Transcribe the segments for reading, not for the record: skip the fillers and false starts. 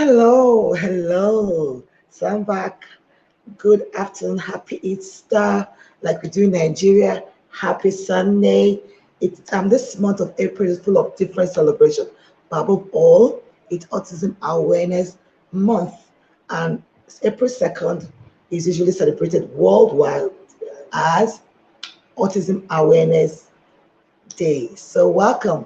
Hello. So I'm back. Good afternoon, happy Easter, like we do in Nigeria. Happy Sunday. It's this month of April is full of different celebrations, but above all, it's Autism Awareness Month, and April 2nd is usually celebrated worldwide as Autism Awareness Day. So welcome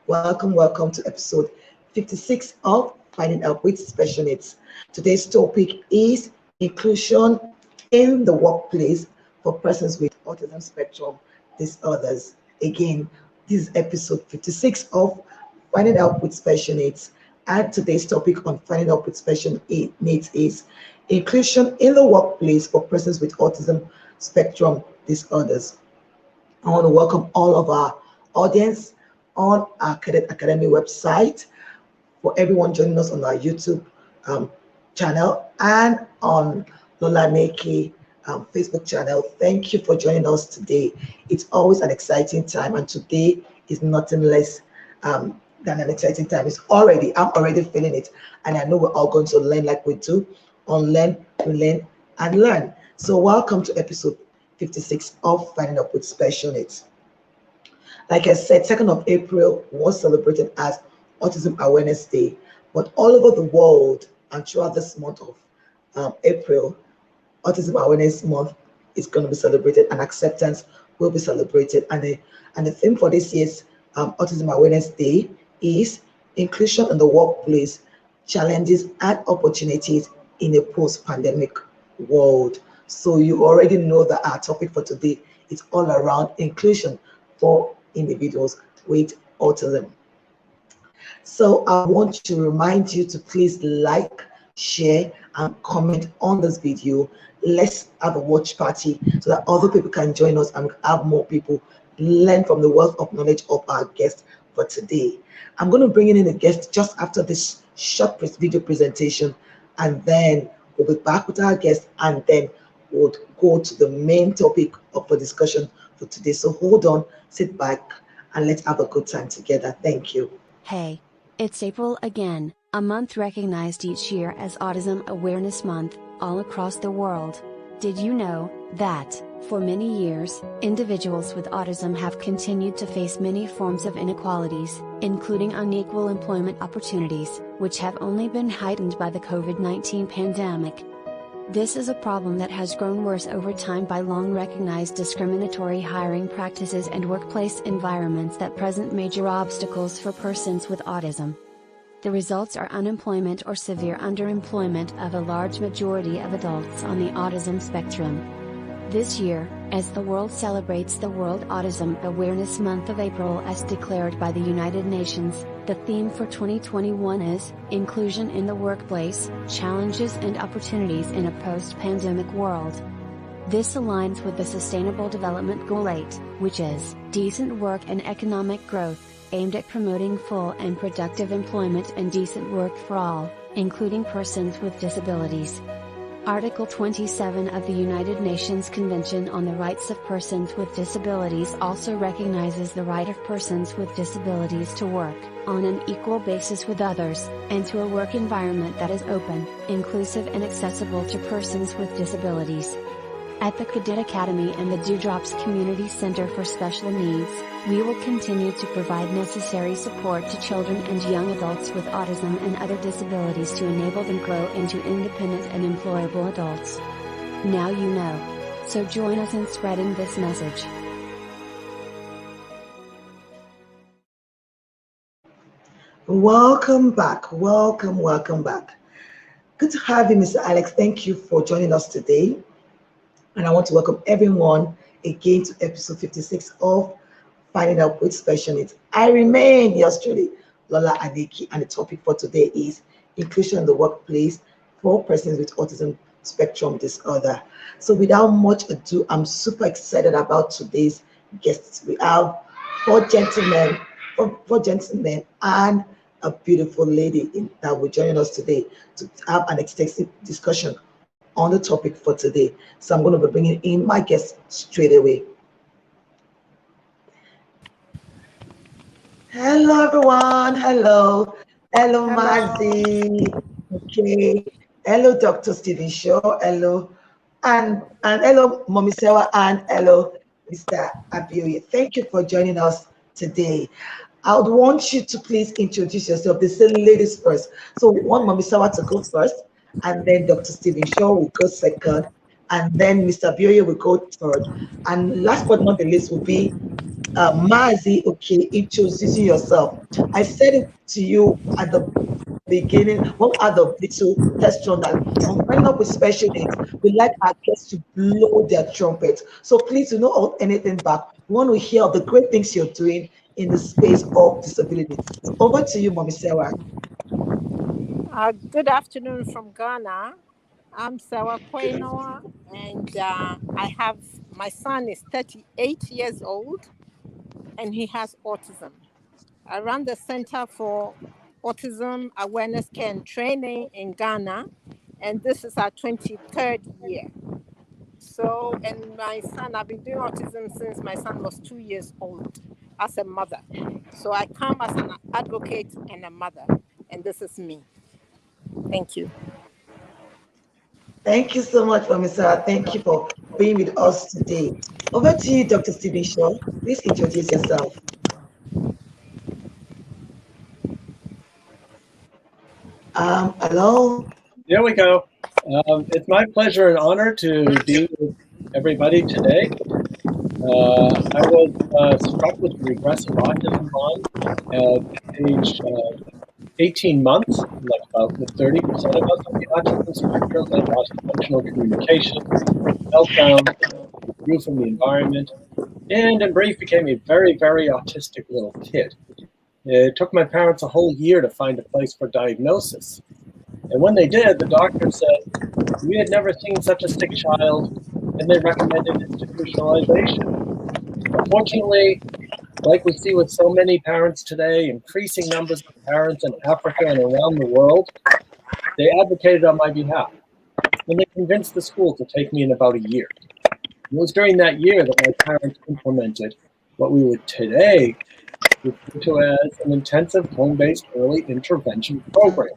to episode 56 of Finding Out with Special Needs. Today's topic is inclusion in the workplace for persons with autism spectrum disorders. Again, this is episode 56 of Finding Out with Special Needs. And today's topic on Finding Out with Special Needs is inclusion in the workplace for persons with autism spectrum disorders. I want to welcome all of our audience on our Cadet Academy website, for everyone joining us on our YouTube channel and on Lola Aneke Facebook channel. Thank you for joining us today. It's always an exciting time, and today is nothing less than an exciting time. I'm already feeling it, and I know we're all going to learn like we do, unlearn, relearn, and learn. So welcome to episode 56 of Finding Out with Special Needs. Like I said, 2nd of April was celebrated as Autism Awareness Day, but all over the world and throughout this month of April, Autism Awareness Month is going to be celebrated, and acceptance will be celebrated. And the theme for this year's Autism Awareness Day is inclusion in the workplace, challenges and opportunities in a post-pandemic world. So you already know that our topic for today is all around inclusion for individuals with autism. So I want to remind you to please like, share, and comment on this video. Let's have a watch party so that other people can join us and have more people learn from the wealth of knowledge of our guest for today. I'm going to bring in a guest just after this short video presentation, and then we'll be back with our guest, and then we'll go to the main topic of the discussion for today. So hold on, sit back, and let's have a good time together. Thank you. Hey, it's April again, a month recognized each year as Autism Awareness Month, all across the world. Did you know that, for many years, individuals with autism have continued to face many forms of inequalities, including unequal employment opportunities, which have only been heightened by the COVID-19 pandemic? This is a problem that has grown worse over time by long recognized discriminatory hiring practices and workplace environments that present major obstacles for persons with autism. The results are unemployment or severe underemployment of a large majority of adults on the autism spectrum. This year, as the world celebrates the World Autism Awareness Month of April as declared by the United Nations, the theme for 2021 is Inclusion in the Workplace, Challenges and Opportunities in a Post-Pandemic World. This aligns with the Sustainable Development Goal 8, which is decent work and economic growth, aimed at promoting full and productive employment and decent work for all, including persons with disabilities. Article 27 of the United Nations Convention on the Rights of Persons with Disabilities also recognizes the right of persons with disabilities to work, on an equal basis with others, and to a work environment that is open, inclusive and accessible to persons with disabilities. At the Cadet Academy and the 𝗔𝘂𝘁𝗶𝘀𝗺 Community Center for Special Needs, we will continue to provide necessary support to children and young adults with autism and other disabilities to enable them grow into independent and employable adults. Now you know. So join us in spreading this message. Welcome back. Welcome back. Good to have you, Mr. Alex. Thank you for joining us today. And I want to welcome everyone again to episode 56 of Finding Out with Special Needs. I remain yours truly, Lola Aneke, and the topic for today is inclusion in the workplace for persons with autism spectrum disorder. So without much ado, I'm super excited about today's guests. We have four gentlemen and a beautiful lady that will join us today to have an extensive discussion on the topic for today. So I'm going to be bringing in my guests straight away. Hello, everyone. Hello, Mazi. Aneke. Hello, Dr. Stephen Shaw. Hello. And hello, Mommy Sewa, and hello, Mr. 𝗂𝗏𝗃𝗀𝗃𝗃. Thank you for joining us today. I would want you to please introduce yourself. They say ladies first. So we want Mommy Sewa to go first, and then Dr. Stephen Shaw will go second, and then Mr. 𝗂𝗏𝗃𝗀𝗃 will go third. And last but not the least will be 𝗪cie. Okay, introducing yourself. I said it to you at the beginning, one out of little test run that on Growing Up with Special Needs, we like our guests to blow their trumpet. So please do not hold anything back. We want to hear of the great things you're doing in the space of disability. So over to you, Mommy Sewa. Good afternoon from Ghana. I'm 𝗪𝗏𝗂𝗀𝗃𝗀𝗃, and my son is 38 years old, and he has autism. I run the Center for Autism Awareness, Care, and Training in Ghana, and this is our 23rd year. So, and my son, I've been doing autism since my son was 2 years old as a mother. So I come as an advocate and a mother, and this is me. Thank you. Thank you so much, Mommy Sewa. Thank you for being with us today. Over to you, Dr. Stephen Shaw. Please introduce yourself. Hello. There we go. It's my pleasure and honor to be with everybody today. I was struck with regressive autism at age 18 months, like about 30% of us on the autism spectrum, and lost functional communication, meltdown, grew from the environment, and in brief became a very, very autistic little kid. It took my parents a whole year to find a place for diagnosis. And when they did, the doctor said, we had never seen such a sick child, and they recommended institutionalization. Unfortunately, like we see with so many parents today, increasing numbers of parents in Africa and around the world, they advocated on my behalf. And they convinced the school to take me in about a year. It was during that year that my parents implemented what we would today refer to as an intensive home-based early intervention program.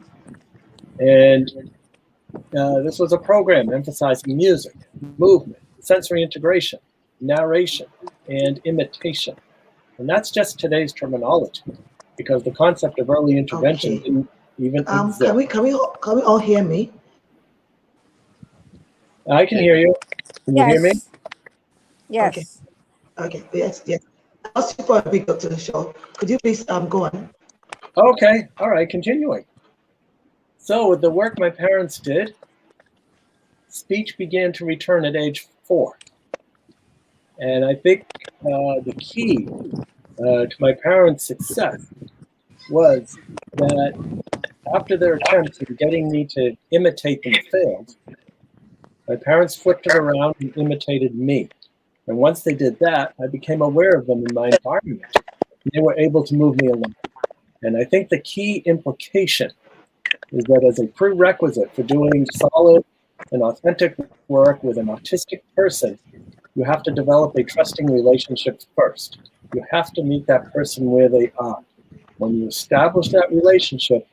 And this was a program emphasizing music, movement, sensory integration, narration, and imitation. And that's just today's terminology, because the concept of early intervention didn't even exist. Can we all hear me? I can hear you. Can you hear me? Yes. Okay. Yes. I'll ask you for a big Dr. Shaw. Could you please go on? Okay. All right. Continuing. So with the work my parents did, speech began to return at age 4. And I think the key to my parents' success was that after their attempts in getting me to imitate them failed, my parents flipped it around and imitated me. And once they did that, I became aware of them in my environment. They were able to move me along. And I think the key implication is that as a prerequisite for doing solid and authentic work with an autistic person, you have to develop a trusting relationship first. You have to meet that person where they are. When you establish that relationship,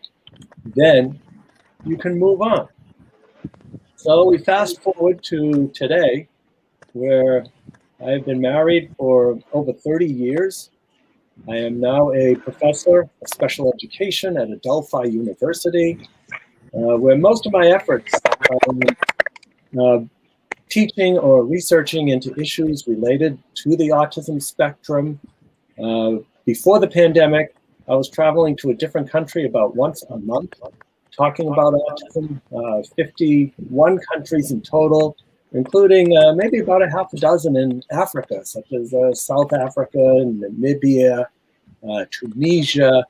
then you can move on. So we fast forward to today, where I've been married for over 30 years. I am now a professor of special education at Adelphi University, where most of my efforts are teaching or researching into issues related to the autism spectrum. Before the pandemic, I was traveling to a different country about once a month, talking about autism, 51 countries in total, including maybe about a half a dozen in Africa, such as South Africa, Namibia, Tunisia,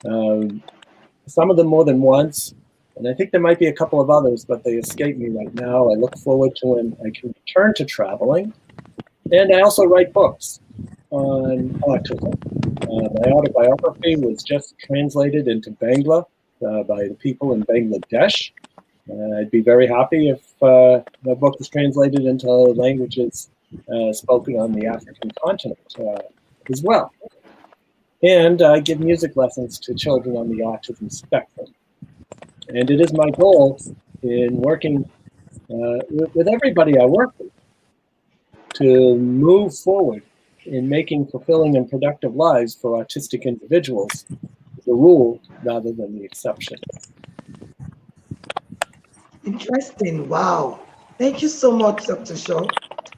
some of them more than once. And I think there might be a couple of others, but they escape me right now. I look forward to when I can return to traveling. And I also write books on autism. My autobiography was just translated into Bangla by the people in Bangladesh. I'd be very happy if my book was translated into languages spoken on the African continent as well. And I give music lessons to children on the autism spectrum. And it is my goal in working with everybody I work with to move forward in making fulfilling and productive lives for autistic individuals the rule rather than the exception. Interesting. Wow. Thank you so much, Dr. Shaw.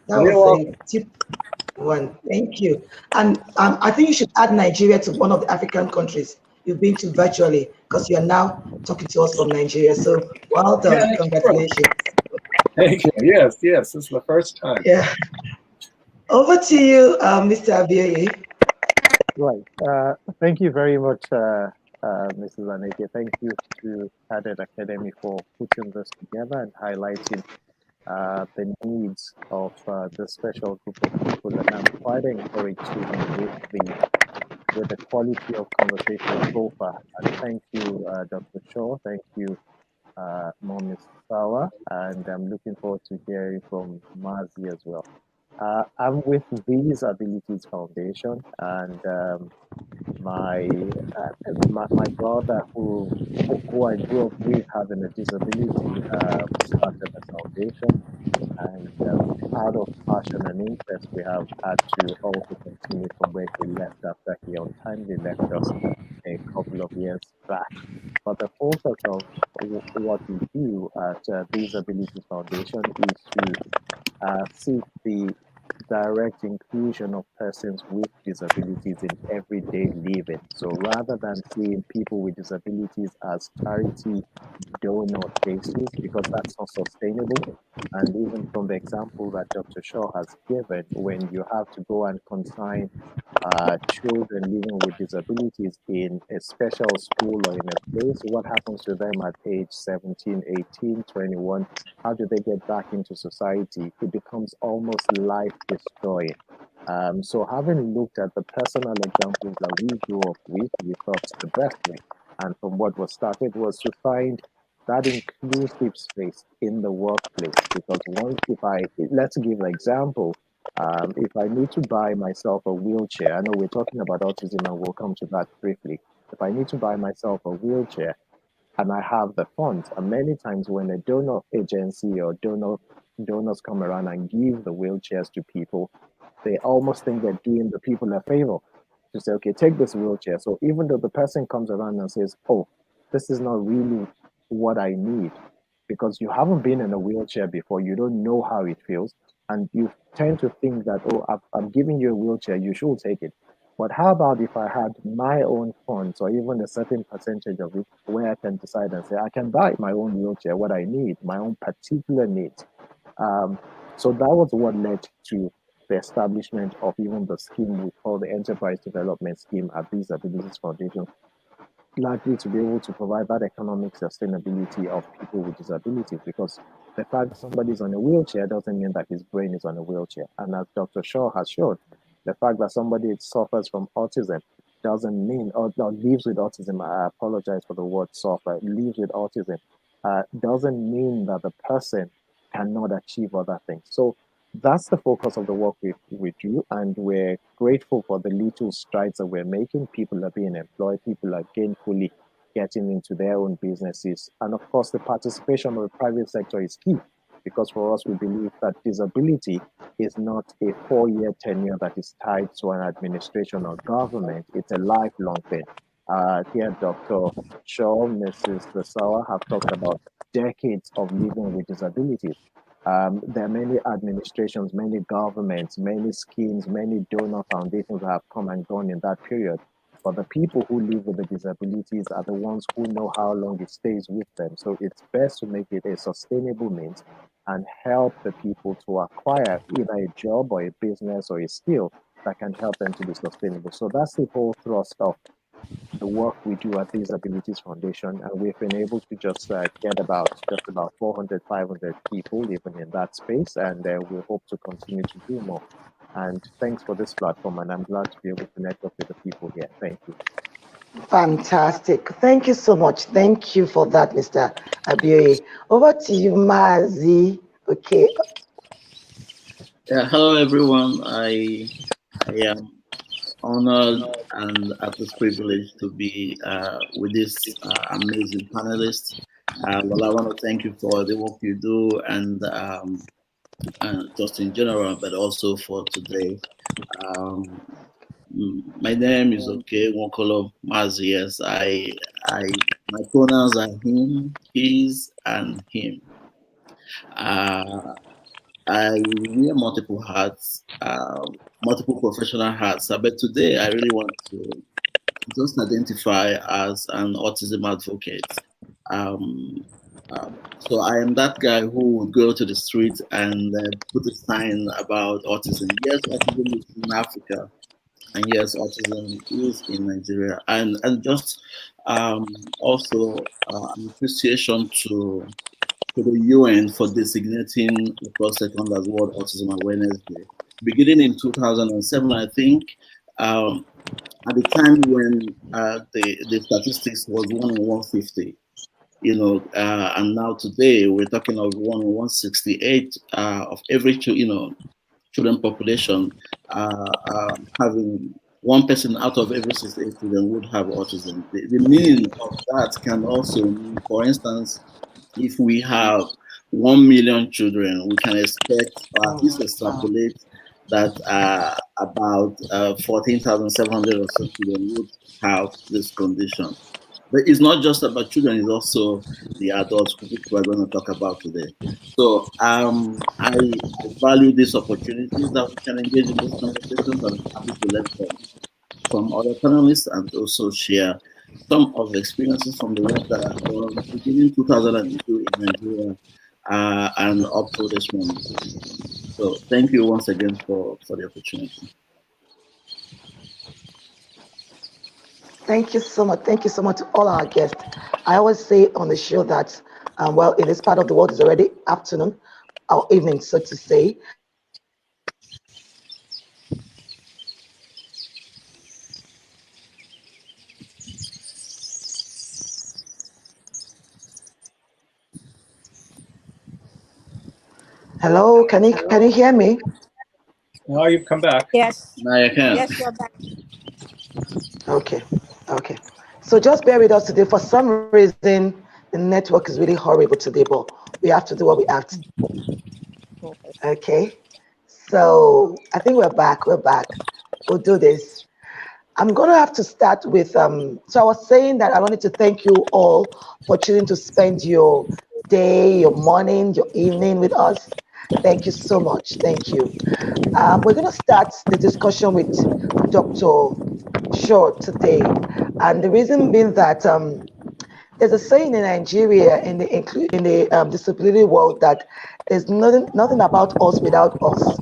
That You're was a welcome. deep one. Thank you. And I think you should add Nigeria to one of the African countries you've been to virtually, because you're now talking to us from Nigeria. So well Yeah, done. that's true. Congratulations. Thank you. Yes, this is the first time. Yeah. Over to you, Mr. 𝗂𝗂𝗰𝗹𝗂𝗃. Right. Thank you very much, Mrs. Aneke. Thank you to Cadet Academy for putting this together and highlighting the needs of this special group of people. And I'm quite encouraged with the quality of conversation so far. And thank you, Dr. Shaw. Thank you, Ms. Sawa. And I'm looking forward to hearing from 𝗪𝗫𝗍𝗃 as well. I'm with 𝗑𝗶𝘁𝗵𝗀𝗃𝗃 Foundation, and my brother who I grew up with having a disability started a foundation, and out of passion and interest, we have had to also continue from where he left after he untimely left us a couple of years back. But the focus of what we do at 𝗑𝗶𝘁𝗃𝗃 Foundation is to seek the direct inclusion of persons with disabilities in everyday living. So rather than seeing people with disabilities as charity donor cases, because that's not sustainable, and even from the example that Dr. Shaw has given, when you have to go and consign children living with disabilities in a special school or in a place, what happens to them at age 17, 18, 21? How do they get back into society? It becomes almost life destroying. So having looked at the personal examples that we grew up with, we thought the best way, and from what was started, was to find that inclusive space in the workplace. Because let's give an example. If I need to buy myself a wheelchair, I know we're talking about autism and we'll come to that briefly. If I need to buy myself a wheelchair and I have the funds, and many times when a donor agency or donors come around and give the wheelchairs to people, they almost think they're doing the people a favor to say, okay, take this wheelchair. So even though the person comes around and says, oh, this is not really what I need, because you haven't been in a wheelchair before, you don't know how it feels, and you tend to think that, oh, I'm giving you a wheelchair, you should take it. But how about if I had my own funds, or even a certain percentage of it, where I can decide and say, I can buy my own wheelchair, what I need, my own particular needs. So that was what led to the establishment of even the scheme we call the Enterprise Development Scheme at 𝗑𝗶𝘁𝗃𝗃 Foundation, likely to be able to provide that economic sustainability of people with disabilities, because the fact somebody's on a wheelchair doesn't mean that his brain is on a wheelchair. And as Dr. Shaw has showed, the fact that somebody suffers from autism doesn't mean, or lives with autism, I apologize for the word suffer, lives with autism, doesn't mean that the person cannot achieve other things. So that's the focus of the work we do, and we're grateful for the little strides that we're making. People are being employed, people are gainfully getting into their own businesses. And of course, the participation of the private sector is key, because for us, we believe that disability is not a 4-year tenure that is tied to an administration or government. It's a lifelong thing. Here, Dr. Shaw, Mrs. Sawa have talked about decades of living with disabilities. There are many administrations, many governments, many schemes, many donor foundations that have come and gone in that period. But the people who live with the disabilities are the ones who know how long it stays with them. So it's best to make it a sustainable means and help the people to acquire either a job or a business or a skill that can help them to be sustainable. So that's the whole thrust of the work we do at 𝗑𝗶𝘁𝗃𝗃 Foundation, and we've been able to just get about 400, 500 people even in that space, and we hope to continue to do more. And thanks for this platform, and I'm glad to be able to network with the people here. Thank you. Fantastic. Thank you so much. Thank you for that, Mr. 𝗂𝗂𝗃𝗃. Over to you, 𝗪𝗫𝗍𝗃. Okay. Yeah, hello everyone. I am honored and have this privilege to be with this amazing panelists. Lola, I want to thank you for the work you do and just in general, but also for today. My name is 𝗂𝗁𝗃𝗀𝗃𝗀𝗃𝗀𝗪. Yes, my pronouns are him, his, and him. I wear multiple hats, multiple professional hats, but today I really want to just identify as an autism advocate. So I am that guy who would go to the street and put a sign about autism. Yes, autism is in Africa, and yes, autism is in Nigeria, and just also an appreciation to the UN for designating April 2nd as World Autism Awareness Day. Beginning in 2007, I think, at the time when the statistics was 1 in 150, and now today we're talking of 1 in 168 of every children population having one person out of every 68 children would have autism. The meaning of that can also mean, for instance, if we have 1 million children, we can expect or at least extrapolate that about 14,700 or so children would have this condition. But it's not just about children, it's also the adults, which we're going to talk about today. So I value these opportunities that we can engage in these conversations, and I'm happy to learn from other panelists and also share some of the experiences from the work that I've done beginning 2002 in Nigeria and up to this moment. So thank you once again for the opportunity. Thank you so much. Thank you so much to all our guests. I always say on the show that, well, in this part of the world, it's already afternoon or evening, so to say. Hello, can you hear me? Now you've come back. Yes. Now you can. Yes, you're back. Okay. So just bear with us today. For some reason, the network is really horrible today, but we have to do what we have to do. Okay. So I think we're back. We'll do this. I'm going to have to start with, so I was saying that I wanted to thank you all for choosing to spend your day, your morning, your evening with us. Thank you so much. Thank you. We're going to start the discussion with Dr. Shaw today. And the reason being that there's a saying in Nigeria, in the disability world, that there's nothing about us without us.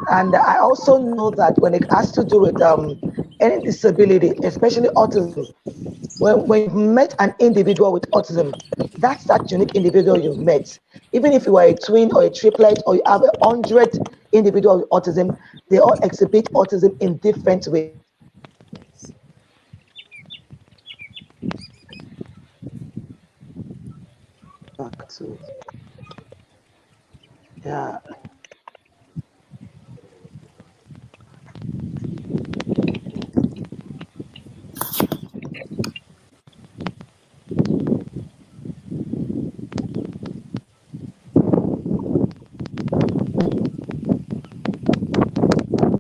And I also know that when it has to do with any disability, especially autism, when you've met an individual with autism, that's that unique individual you've met. Even if you are a twin or a triplet, or you have 100 individuals with autism, they all exhibit autism in different ways. Back to, yeah.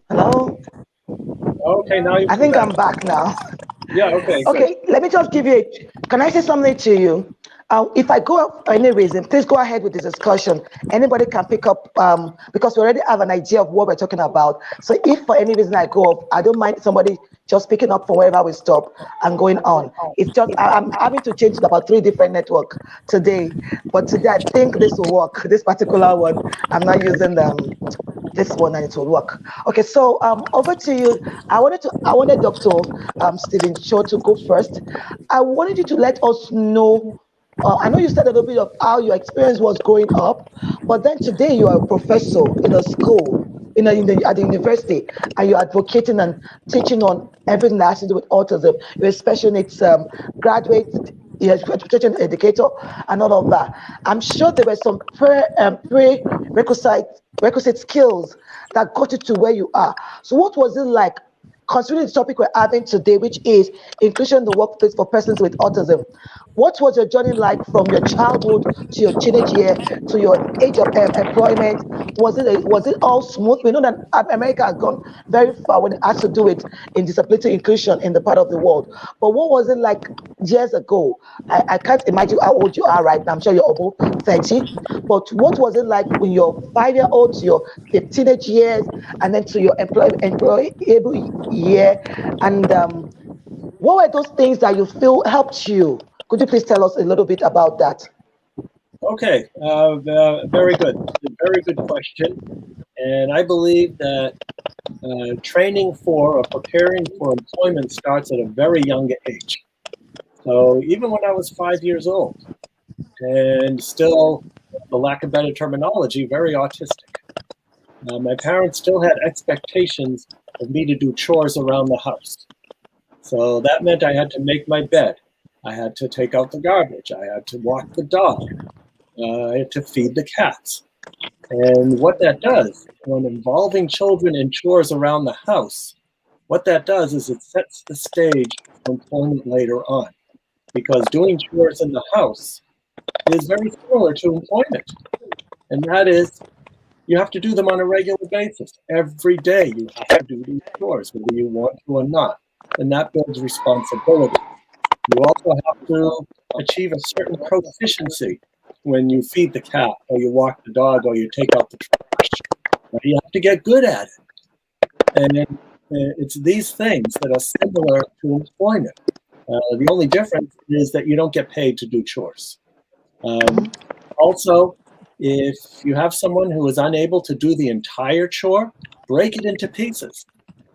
Hello? Okay, now you I think I'm back now. Yeah, okay. Okay, good. let me just give you can I say something to you? If I go up for any reason, please go ahead with the discussion. Anybody can pick up, because we already have an idea of what we're talking about. So if for any reason I go up, I don't mind somebody just picking up from wherever we stop and going on. It's just, I'm having to change to about 3 different networks today. But today I think this will work, this particular one. I'm not using this one and it will work. Okay, so over to you. I wanted Dr. Stephen Shaw to go first. I wanted you to let us know, I know you said a little bit of how your experience was growing up, but then today you are a professor in a school, at the university, and you're advocating and teaching on everything that has to do with autism. You're a special needs graduate, education educator, and all of that. I'm sure there were some prerequisite skills that got you to where you are. So what was it like considering the topic we're having today, which is inclusion in the workplace for persons with autism. What was your journey like from your childhood to your teenage year to your age of employment? Was it all smooth? We know that America has gone very far when it has to do with in disability inclusion in the part of the world. But what was it like years ago? I can't imagine how old you are right now. I'm sure you're above 30. But what was it like when you're 5-year-old to your teenage years, and then to your employable year? And what were those things that you feel helped you? Could you please tell us a little bit about that? Okay, very good. Very good question. And I believe that training for or preparing for employment starts at a very young age. So even when I was 5 years old, and still, for lack of better terminology, very autistic, my parents still had expectations of me to do chores around the house. So that meant I had to make my bed. I had to take out the garbage. I had to walk the dog. I had to feed the cats. And what that does, when involving children in chores around the house, what that does is it sets the stage for employment later on. Because doing chores in the house is very similar to employment. And that is, you have to do them on a regular basis. Every day you have to do these chores, whether you want to or not. And that builds responsibility. You also have to achieve a certain proficiency when you feed the cat, or you walk the dog, or you take out the trash. You have to get good at it. And it's these things that are similar to employment. The only difference is that you don't get paid to do chores. Also, if you have someone who is unable to do the entire chore, break it into pieces.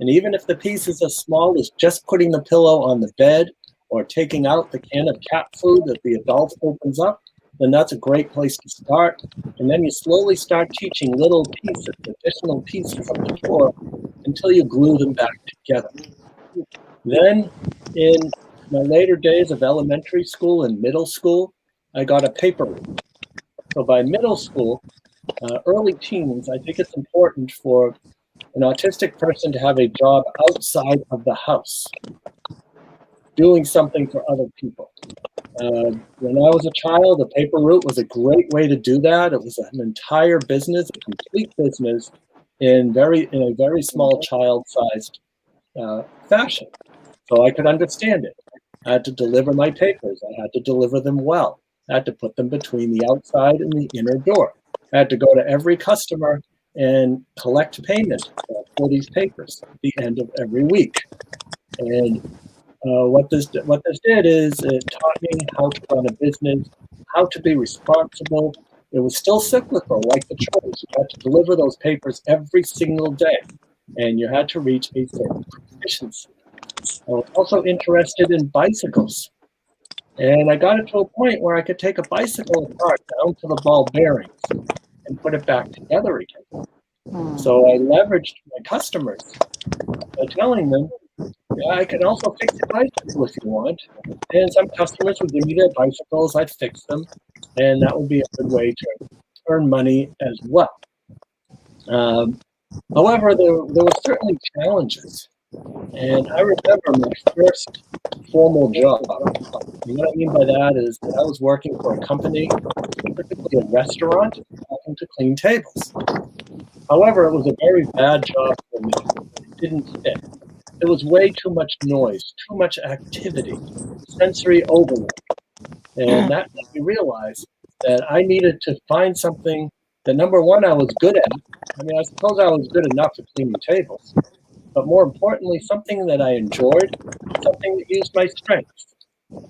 And even if the pieces are small as just putting the pillow on the bed or taking out the can of cat food that the adult opens up, then that's a great place to start. And then you slowly start teaching little pieces, additional pieces of the chore until you glue them back together. Then in my later days of elementary school and middle school, I got a paper route. So by middle school, early teens, I think it's important for an autistic person to have a job outside of the house, doing something for other people. When I was a child, the paper route was a great way to do that. It was an entire business, a complete business, in a very small child-sized fashion. So I could understand it. I had to deliver my papers. I had to deliver them well. I had to put them between the outside and the inner door. I had to go to every customer and collect payment for these papers at the end of every week. And what this did is it taught me how to run a business, how to be responsible. It was still cyclical, like the chores. You had to deliver those papers every single day, and you had to reach a certain proficiency. I was also interested in bicycles, and I got it to a point where I could take a bicycle apart down to the ball bearings and put it back together again. So I leveraged my customers by telling them, yeah, I can also fix your bicycle if you want. And some customers would give me their bicycles, I'd fix them, and that would be a good way to earn money as well. However, there were certainly challenges. And I remember my first formal job. And what I mean by that is that I was working for a company, particularly a restaurant, helping to clean tables. However, it was a very bad job for me. It didn't fit. There was way too much noise, too much activity, sensory overload. And that made me realize that I needed to find something that, number one, I was good at. I mean, I suppose I was good enough at cleaning tables. But more importantly, something that I enjoyed, something that used my strengths.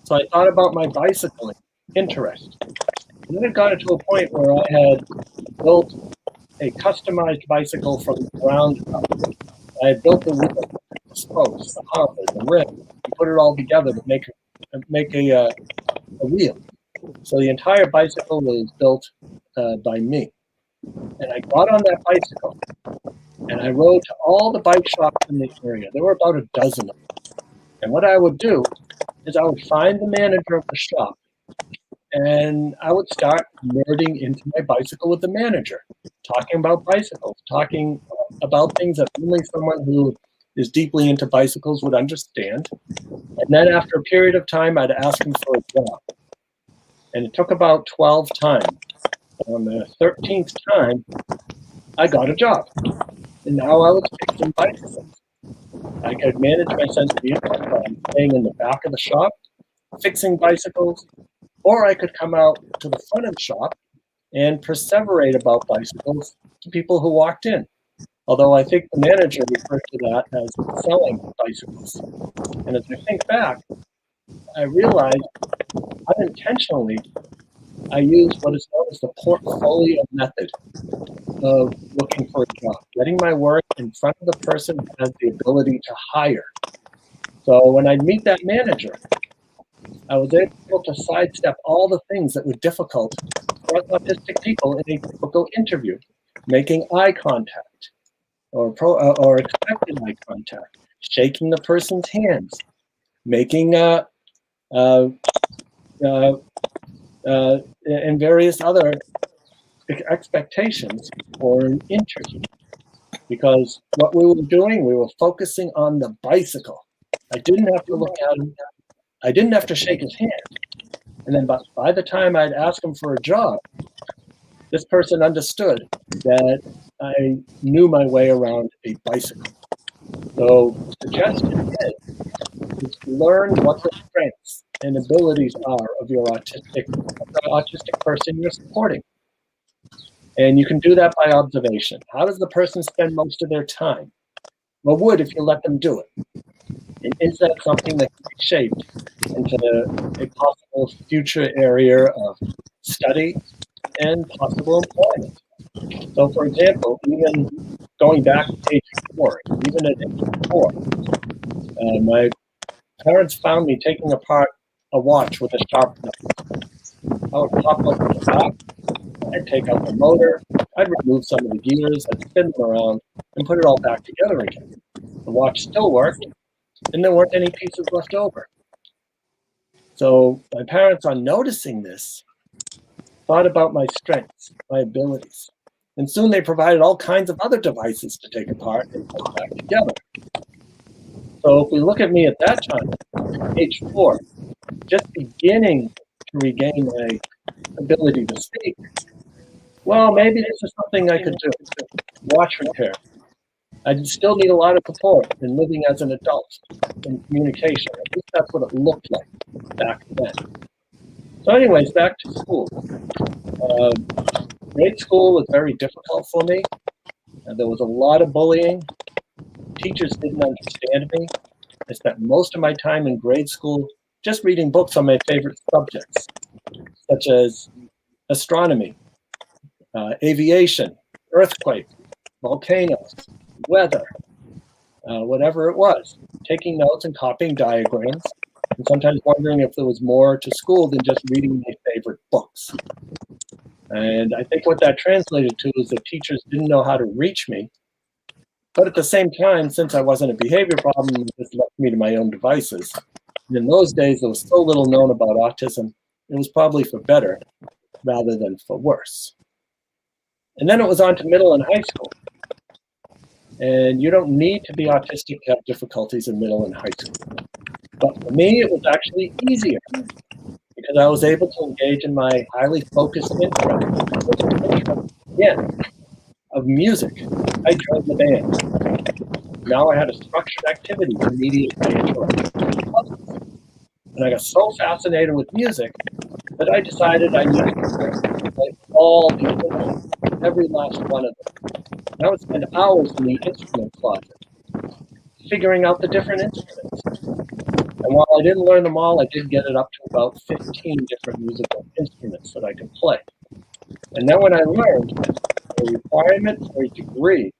So I thought about my bicycling interest. And then it got it to a point where I had built a customized bicycle from the ground up. I had built the wheel, the spokes, the humper, the rim, and put it all together to make a wheel. So the entire bicycle was built by me. And I got on that bicycle, and I rode to all the bike shops in the area. There were about a dozen of them. And what I would do is I would find the manager of the shop, and I would start nerding into my bicycle with the manager, talking about bicycles, talking about things that only someone who is deeply into bicycles would understand. And then after a period of time, I'd ask him for a job. And it took about 12 times. On the 13th time, I got a job. And now I was fixing bicycles. I could manage my sense of humor by staying in the back of the shop, fixing bicycles, or I could come out to the front of the shop and perseverate about bicycles to people who walked in. Although I think the manager referred to that as selling bicycles. And as I think back, I realized unintentionally I used what is known as the portfolio method of looking for a job, getting my work in front of the person who has the ability to hire. So when I'd meet that manager, I was able to sidestep all the things that were difficult for autistic people in a typical interview, making eye contact or expected eye contact, shaking the person's hands, making and various other expectations for an interview. Because what we were doing, we were focusing on the bicycle. I didn't have to look at him. I didn't have to shake his hand. And then by the time I'd ask him for a job, this person understood that I knew my way around a bicycle. So the suggestion is to learn what the strengths and abilities are of your autistic person you're supporting. And you can do that by observation. How does the person spend most of their time? Well, would if you let them do it. And is that something that can be shaped into a possible future area of study and possible employment? So, for example, even going back to age 4, even at age 4, my parents found me taking apart a watch with a sharp knife. I would pop open the back, I'd take out the motor, I'd remove some of the gears, I'd spin them around, and put it all back together again. The watch still worked, and there weren't any pieces left over. So my parents, on noticing this, thought about my strengths, my abilities. And soon they provided all kinds of other devices to take apart and put back together. So if we look at me at that time, age 4, just beginning to regain my ability to speak, well, maybe this is something I could do. Watch repair. I still need a lot of support in living as an adult in communication. At least that's what it looked like back then. So anyways, back to school. Grade school was very difficult for me. There was a lot of bullying. Teachers didn't understand me. I spent most of my time in grade school just reading books on my favorite subjects, such as astronomy, aviation, earthquakes, volcanoes, weather, whatever it was, taking notes and copying diagrams, and sometimes wondering if there was more to school than just reading my favorite books. And I think what that translated to is that teachers didn't know how to reach me. But at the same time, since I wasn't a behavior problem, it just left me to my own devices. And in those days, there was so little known about autism, it was probably for better rather than for worse. And then it was on to middle and high school. And you don't need to be autistic to have difficulties in middle and high school. But for me, it was actually easier because I was able to engage in my highly focused interest, again, of music. I joined the band. Now I had a structured activity to mediate my interest. And I got so fascinated with music that I decided I needed to play all the instruments, every last one of them. And I would spend hours in the instrument closet, figuring out the different instruments. And while I didn't learn them all, I did get it up to about 15 different musical instruments that I could play. And then when I learned the requirement for a degree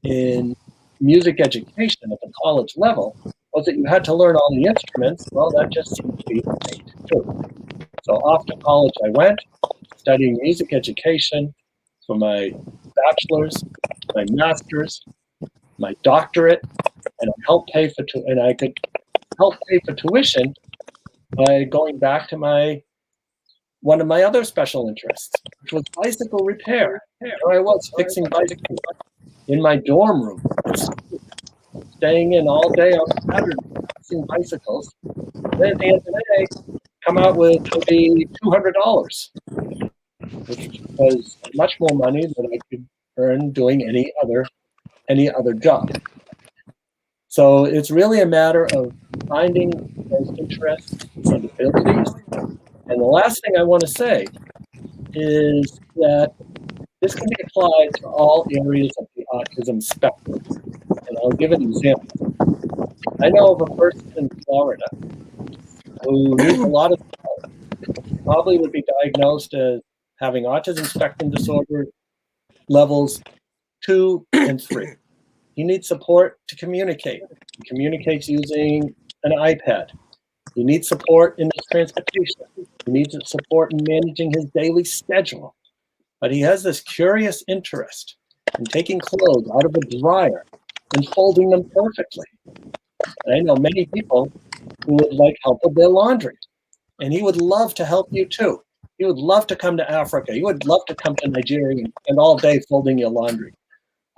in music education at the college level was that you had to learn all the instruments, well, that just seemed to be the thing to do. So off to college I went, studying music education for my bachelor's, my master's, my doctorate, and I could help pay for tuition by going back to one of my other special interests, which was bicycle repair. There I was fixing bicycles in my dorm room, staying in all day on Saturday, fixing bicycles. Then at the end of the day, come out with maybe $200, which was much more money than I could earn doing any other job. So it's really a matter of finding those interests and abilities. And the last thing I want to say is that this can be applied to all areas of the autism spectrum. And I'll give an example. I know of a person in Florida who needs a lot of support. Probably would be diagnosed as having autism spectrum disorder levels 2 and 3. He needs support to communicate. He communicates using an iPad. He needs support in his transportation. He needs support in managing his daily schedule. But he has this curious interest in taking clothes out of a dryer and folding them perfectly. And I know many people who would like help with their laundry. And he would love to help you too. He would love to come to Africa. He would love to come to Nigeria and spend all day folding your laundry.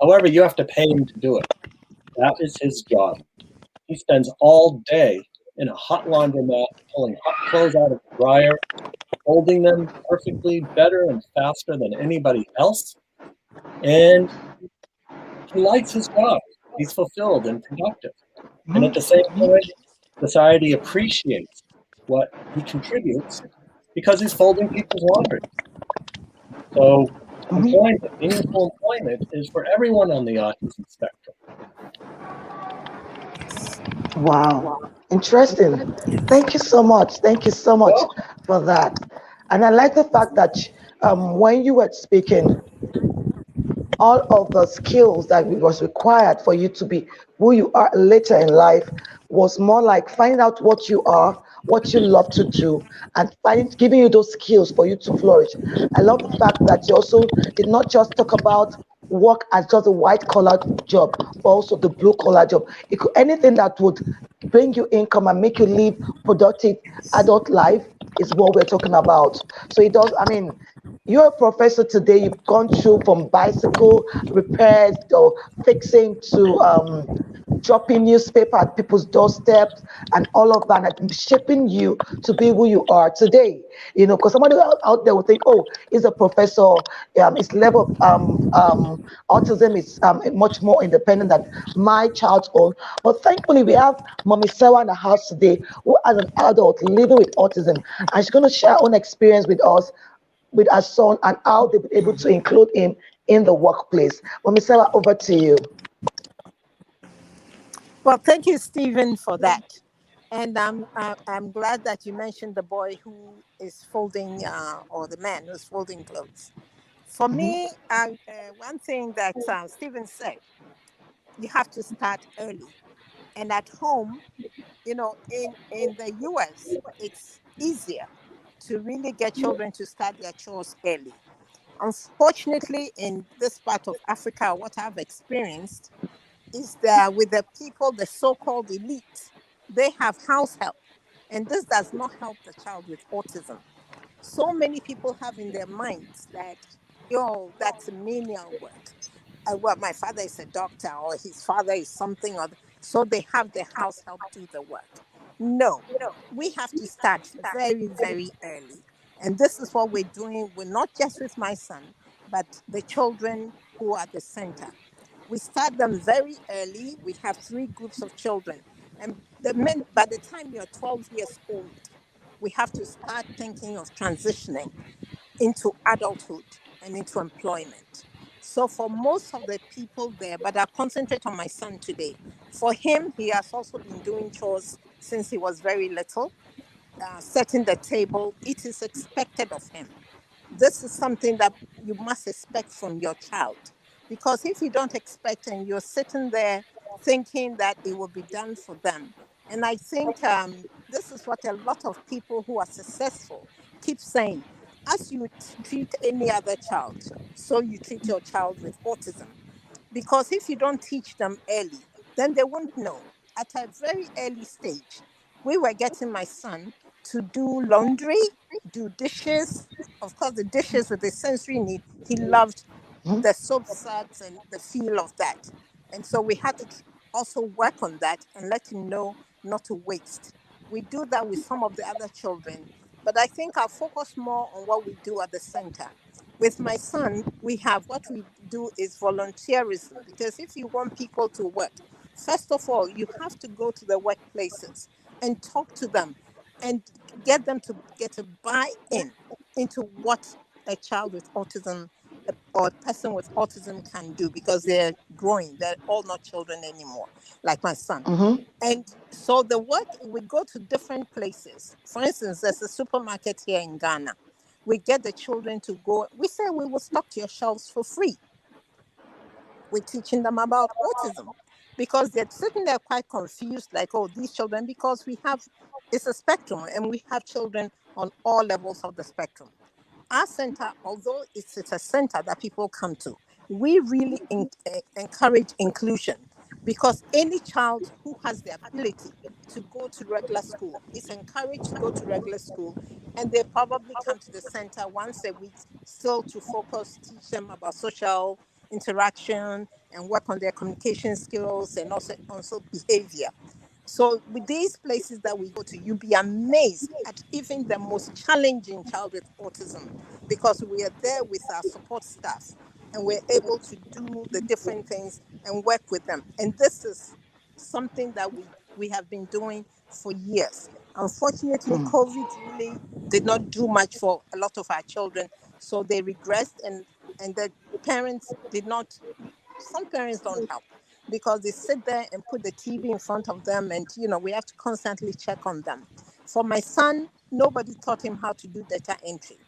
However, you have to pay him to do it. That is his job. He spends all day in a hot laundromat, pulling hot clothes out of the dryer, folding them perfectly, better and faster than anybody else. And he likes his job. He's fulfilled and productive. And at the same time, society appreciates what he contributes because he's folding people's laundry. So employment, meaningful employment is for everyone on the autism spectrum. Wow. Interesting. Thank you so much. Thank you so much for that. And I like the fact that when you were speaking, all of the skills that was required for you to be who you are later in life was more like finding out what you are, what you love to do, and giving you those skills for you to flourish. I love the fact that you also did not just talk about work as just a white collar job, but also the blue collar job. It could anything that would bring you income and make you live productive adult life is what we're talking about. So it does, I mean, you're a professor today, you've gone through from bicycle repairs or fixing to dropping newspaper at people's doorsteps and all of that, and shaping you to be who you are today. You know, because somebody out there will think, oh, he's a professor, his level of autism is much more independent than my child's own. But thankfully, we have Mommy Sarah in the house today, who as an adult living with autism, and she's going to share her own experience with us, with her son, and how they've been able to include him in the workplace. Mommy Sarah, over to you. Well, thank you, Stephen, for that. And I'm glad that you mentioned the boy who is folding, or the man who's folding clothes. For me, one thing that Stephen said, you have to start early. And at home, you know, in the US, it's easier to really get children to start their chores early. Unfortunately, in this part of Africa, what I've experienced is that with the people, the so-called elite, they have house help. And this does not help the child with autism. So many people have in their minds that, yo, that's menial work. Well, my father is a doctor, or his father is something, so they have the house help do the work. No, we have to start very, very early. And this is what we're doing. We're not just with my son, but the children who are the center. We start them very early. We have 3 groups of children. And by the time you're 12 years old, we have to start thinking of transitioning into adulthood and into employment. So for most of the people there, but I'll concentrate on my son today. For him, he has also been doing chores since he was very little, setting the table. It is expected of him. This is something that you must expect from your child. Because if you don't expect and you're sitting there thinking that it will be done for them, and I think this is what a lot of people who are successful keep saying, as you treat any other child, so you treat your child with autism. Because if you don't teach them early, then they won't know. At a very early stage, we were getting my son to do laundry, do dishes. Of course, the dishes with the sensory need, he loved the soap suds and the feel of that. And so we had to also work on that and let him know not to waste. We do that with some of the other children, but I think I'll focus more on what we do at the center. With my son, what we do is volunteerism, because if you want people to work, first of all, you have to go to the workplaces and talk to them and get them to get a buy-in into what a child with autism or a person with autism can do, because they're growing. They're all not children anymore, like my son. And so the work, we go to different places. For instance, there's a supermarket here in Ghana. We get the children to go. We say we will stock your shelves for free. We're teaching them about autism, because they're sitting there quite confused, like, oh, these children, because it's a spectrum, and we have children on all levels of the spectrum. Our center, although it's a center that people come to, we really encourage inclusion, because any child who has the ability to go to regular school is encouraged to go to regular school, and they probably come to the center once a week, still to teach them about social interaction and work on their communication skills and also behavior. So with these places that we go to, you'll be amazed at even the most challenging child with autism, because we are there with our support staff and we're able to do the different things and work with them. And this is something that we have been doing for years. Unfortunately, COVID really did not do much for a lot of our children, so they regressed, and the parents did not. Some parents don't help, because they sit there and put the TV in front of them, and we have to constantly check on them. For my son, nobody taught him how to do data entry.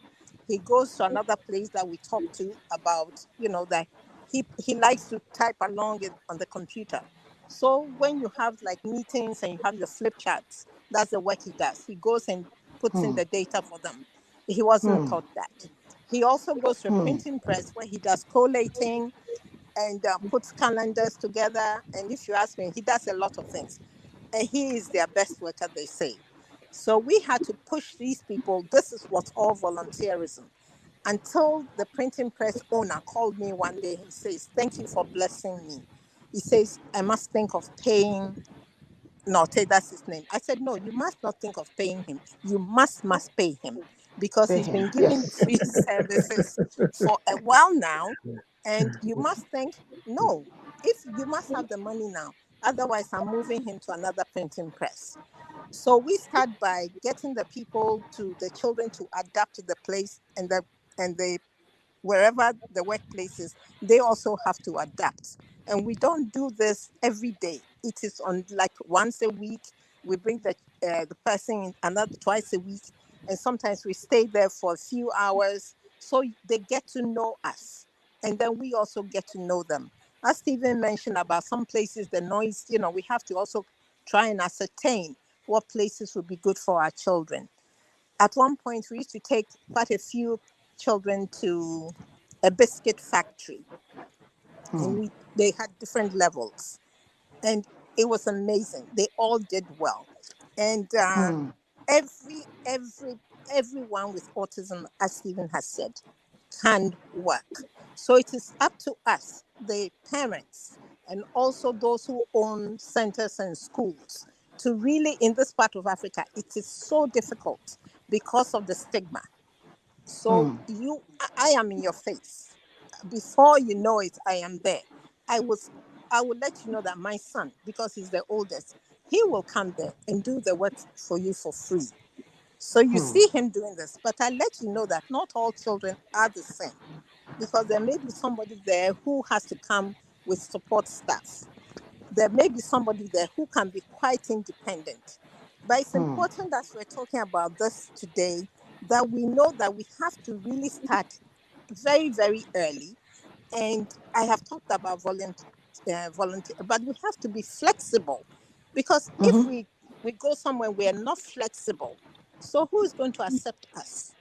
He goes to another place that we talk to about, that he likes to type along on the computer. So when you have like meetings and you have your flip charts, that's the work he does. He goes and puts in the data for them. He wasn't taught that. He also goes to a printing press where he does collating and puts calendars together. And if you ask me, he does a lot of things. And he is their best worker, they say. So we had to push these people. This is what's all volunteerism. Until the printing press owner called me one day. He says, "Thank you for blessing me." He says, "I must think of paying." No, that's his name. I said, "No, you must not think of paying him. You must pay him, because he's been giving free services for a while now. And you must think, no, if you must have the money now, otherwise I'm moving him to another printing press." So we start by getting the children to adapt to the place, and wherever the workplace is, they also have to adapt. And we don't do this every day. It is on like once a week. We bring the person in another twice a week, and sometimes we stay there for a few hours, so they get to know us, and then we also get to know them. As Stephen mentioned about some places, the noise, we have to also try and ascertain what places would be good for our children. At one point, we used to take quite a few children to a biscuit factory, and they had different levels, and it was amazing. They all did well, and everyone with autism, as Stephen has said, can work. So it is up to us, the parents, and also those who own centers and schools, to really, in this part of Africa, it is so difficult because of the stigma. So I am in your face. Before you know it, I am there. I would let you know that my son, because he's the oldest, he will come there and do the work for you for free. So you see him doing this, but I let you know that not all children are the same, because there may be somebody there who has to come with support staff. There may be somebody there who can be quite independent. But it's important that we're talking about this today, that we know that we have to really start very, very early. And I have talked about volunteer, but we have to be flexible, because if we go somewhere we are not flexible, so who is going to accept us?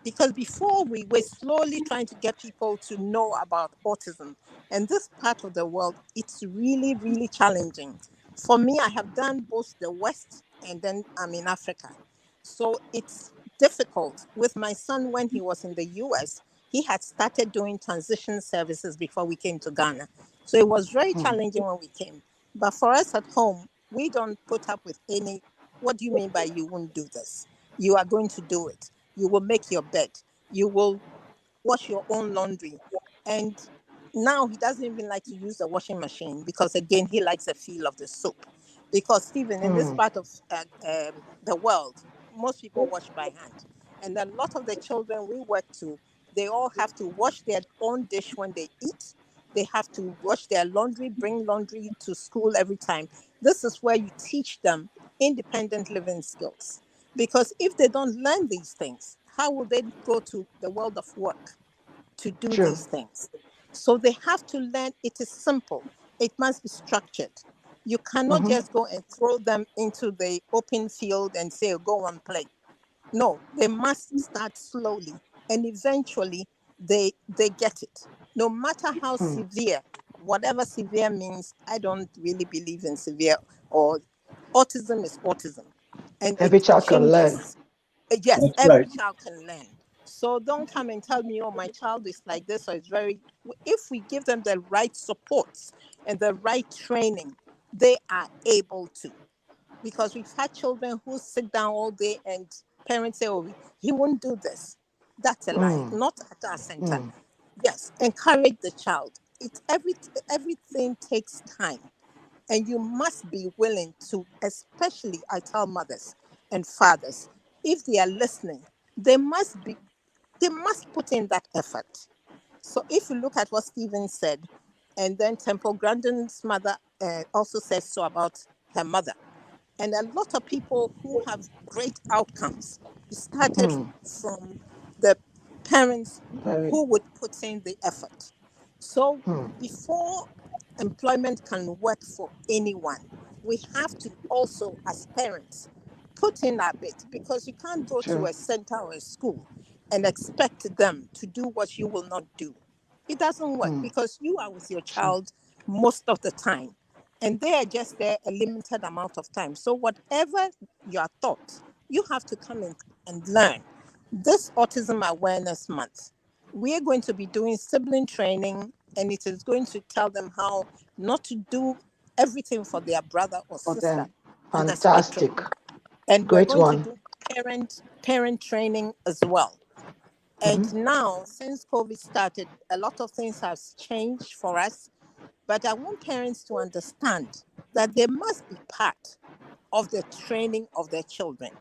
Because before we're slowly trying to get people to know about autism. And this part of the world, it's really, really challenging. For me, I have done both the West and then I'm in Africa. So it's difficult. With my son, when he was in the US, he had started doing transition services before we came to Ghana. So it was very challenging when we came. But for us at home, we don't put up with any, what do you mean by you won't do this? You are going to do it. You will make your bed. You will wash your own laundry. And now he doesn't even like to use the washing machine because, again, he likes the feel of the soap. Because, Stephen, in this part of the world, most people wash by hand. And a lot of the children we work to, they all have to wash their own dish when they eat. They have to wash their laundry, bring laundry to school every time. This is where you teach them independent living skills. Because if they don't learn these things, how will they go to the world of work to do True. these things? So they have to learn. It is simple. It must be structured. You cannot just go and throw them into the open field and say, go and play. No, they must start slowly, and eventually they get it. No matter how severe, whatever severe means, I don't really believe in severe, or autism is autism. And Every it child can learn. changes. Yes, That's every right. child can learn. So don't come and tell me, oh, my child is like this, or it's very. If we give them the right supports and the right training, they are able to. Because we've had children who sit down all day and parents say, oh, he won't do this. That's a lie. Not at our center. Yes, encourage the child. Everything takes time. And you must be willing to, especially I tell mothers and fathers, if they are listening, they must put in that effort. So if you look at what Stephen said, and then Temple Grandin's mother also says so about her mother. And a lot of people who have great outcomes started from the parents who would put in the effort. So before employment can work for anyone, we have to also, as parents, put in our bit, because you can't go to True. a center or a school and expect them to do what you will not do. It doesn't work, because you are with your child most of the time, and they are just there a limited amount of time. So whatever you are taught, you have to come in and learn. This Autism Awareness Month, we are going to be doing sibling training, and it is going to tell them how not to do everything for their brother or For sister them. on the spectrum. Fantastic. And we're Great going to one. do parent training as well. And now, since COVID started, a lot of things have changed for us. But I want parents to understand that they must be part of the training of their children.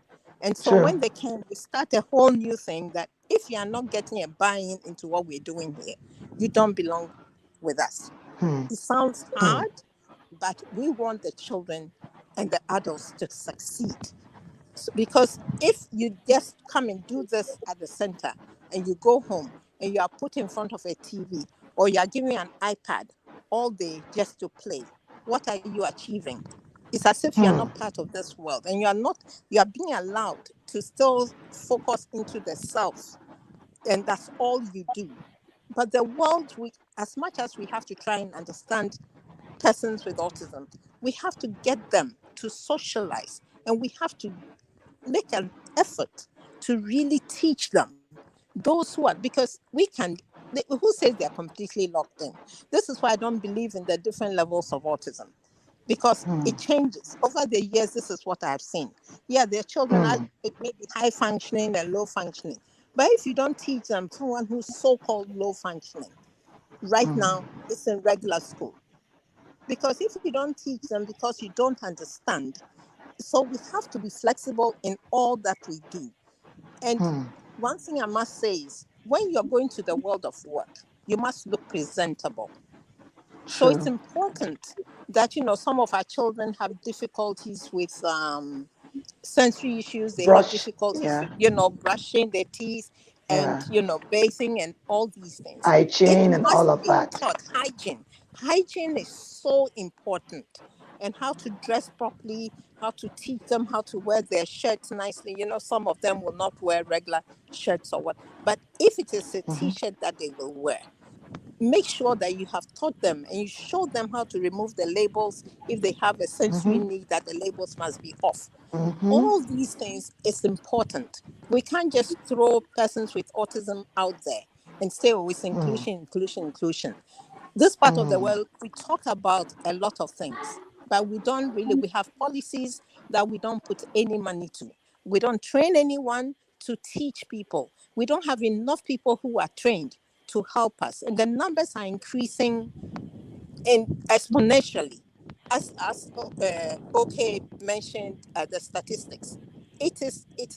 And so Sure. when they can, we start a whole new thing that if you are not getting a buy-in into what we're doing here, you don't belong with us. It sounds hard, but we want the children and the adults to succeed. Because if you just come and do this at the center and you go home and you are put in front of a TV, or you are given an iPad all day just to play, what are you achieving? It's as if you are not part of this world, and you are being allowed to still focus into the self, and that's all you do. But the world, as much as we have to try and understand persons with autism, we have to get them to socialize, and we have to make an effort to really teach them. Those who are, because who says they're completely locked in? This is why I don't believe in the different levels of autism, because it changes over the years. This is what I have seen. Yeah, their children are maybe high functioning and low functioning, but if you don't teach them, someone who's so-called low functioning right now is in regular school. Because if you don't teach them, because you don't understand, so we have to be flexible in all that we do. And one thing I must say is, when you're going to the world of work, you must look presentable. So it's important that, some of our children have difficulties with sensory issues. They have difficulties, brushing their teeth and, bathing and all these things. It Hygiene and all must of be that. taught. Hygiene is so important. And how to dress properly, how to teach them how to wear their shirts nicely. Some of them will not wear regular shirts or what. But if it is a t-shirt that they will wear, make sure that you have taught them and you show them how to remove the labels. If they have a sensory need, that the labels must be off. All these things is important. We can't just throw persons with autism out there and say, oh, it's inclusion. This part of the world, we talk about a lot of things, but we don't really, we have policies that we don't put any money to. We don't train anyone to teach people. We don't have enough people who are trained to help us. And the numbers are increasing exponentially. As OK mentioned the statistics, it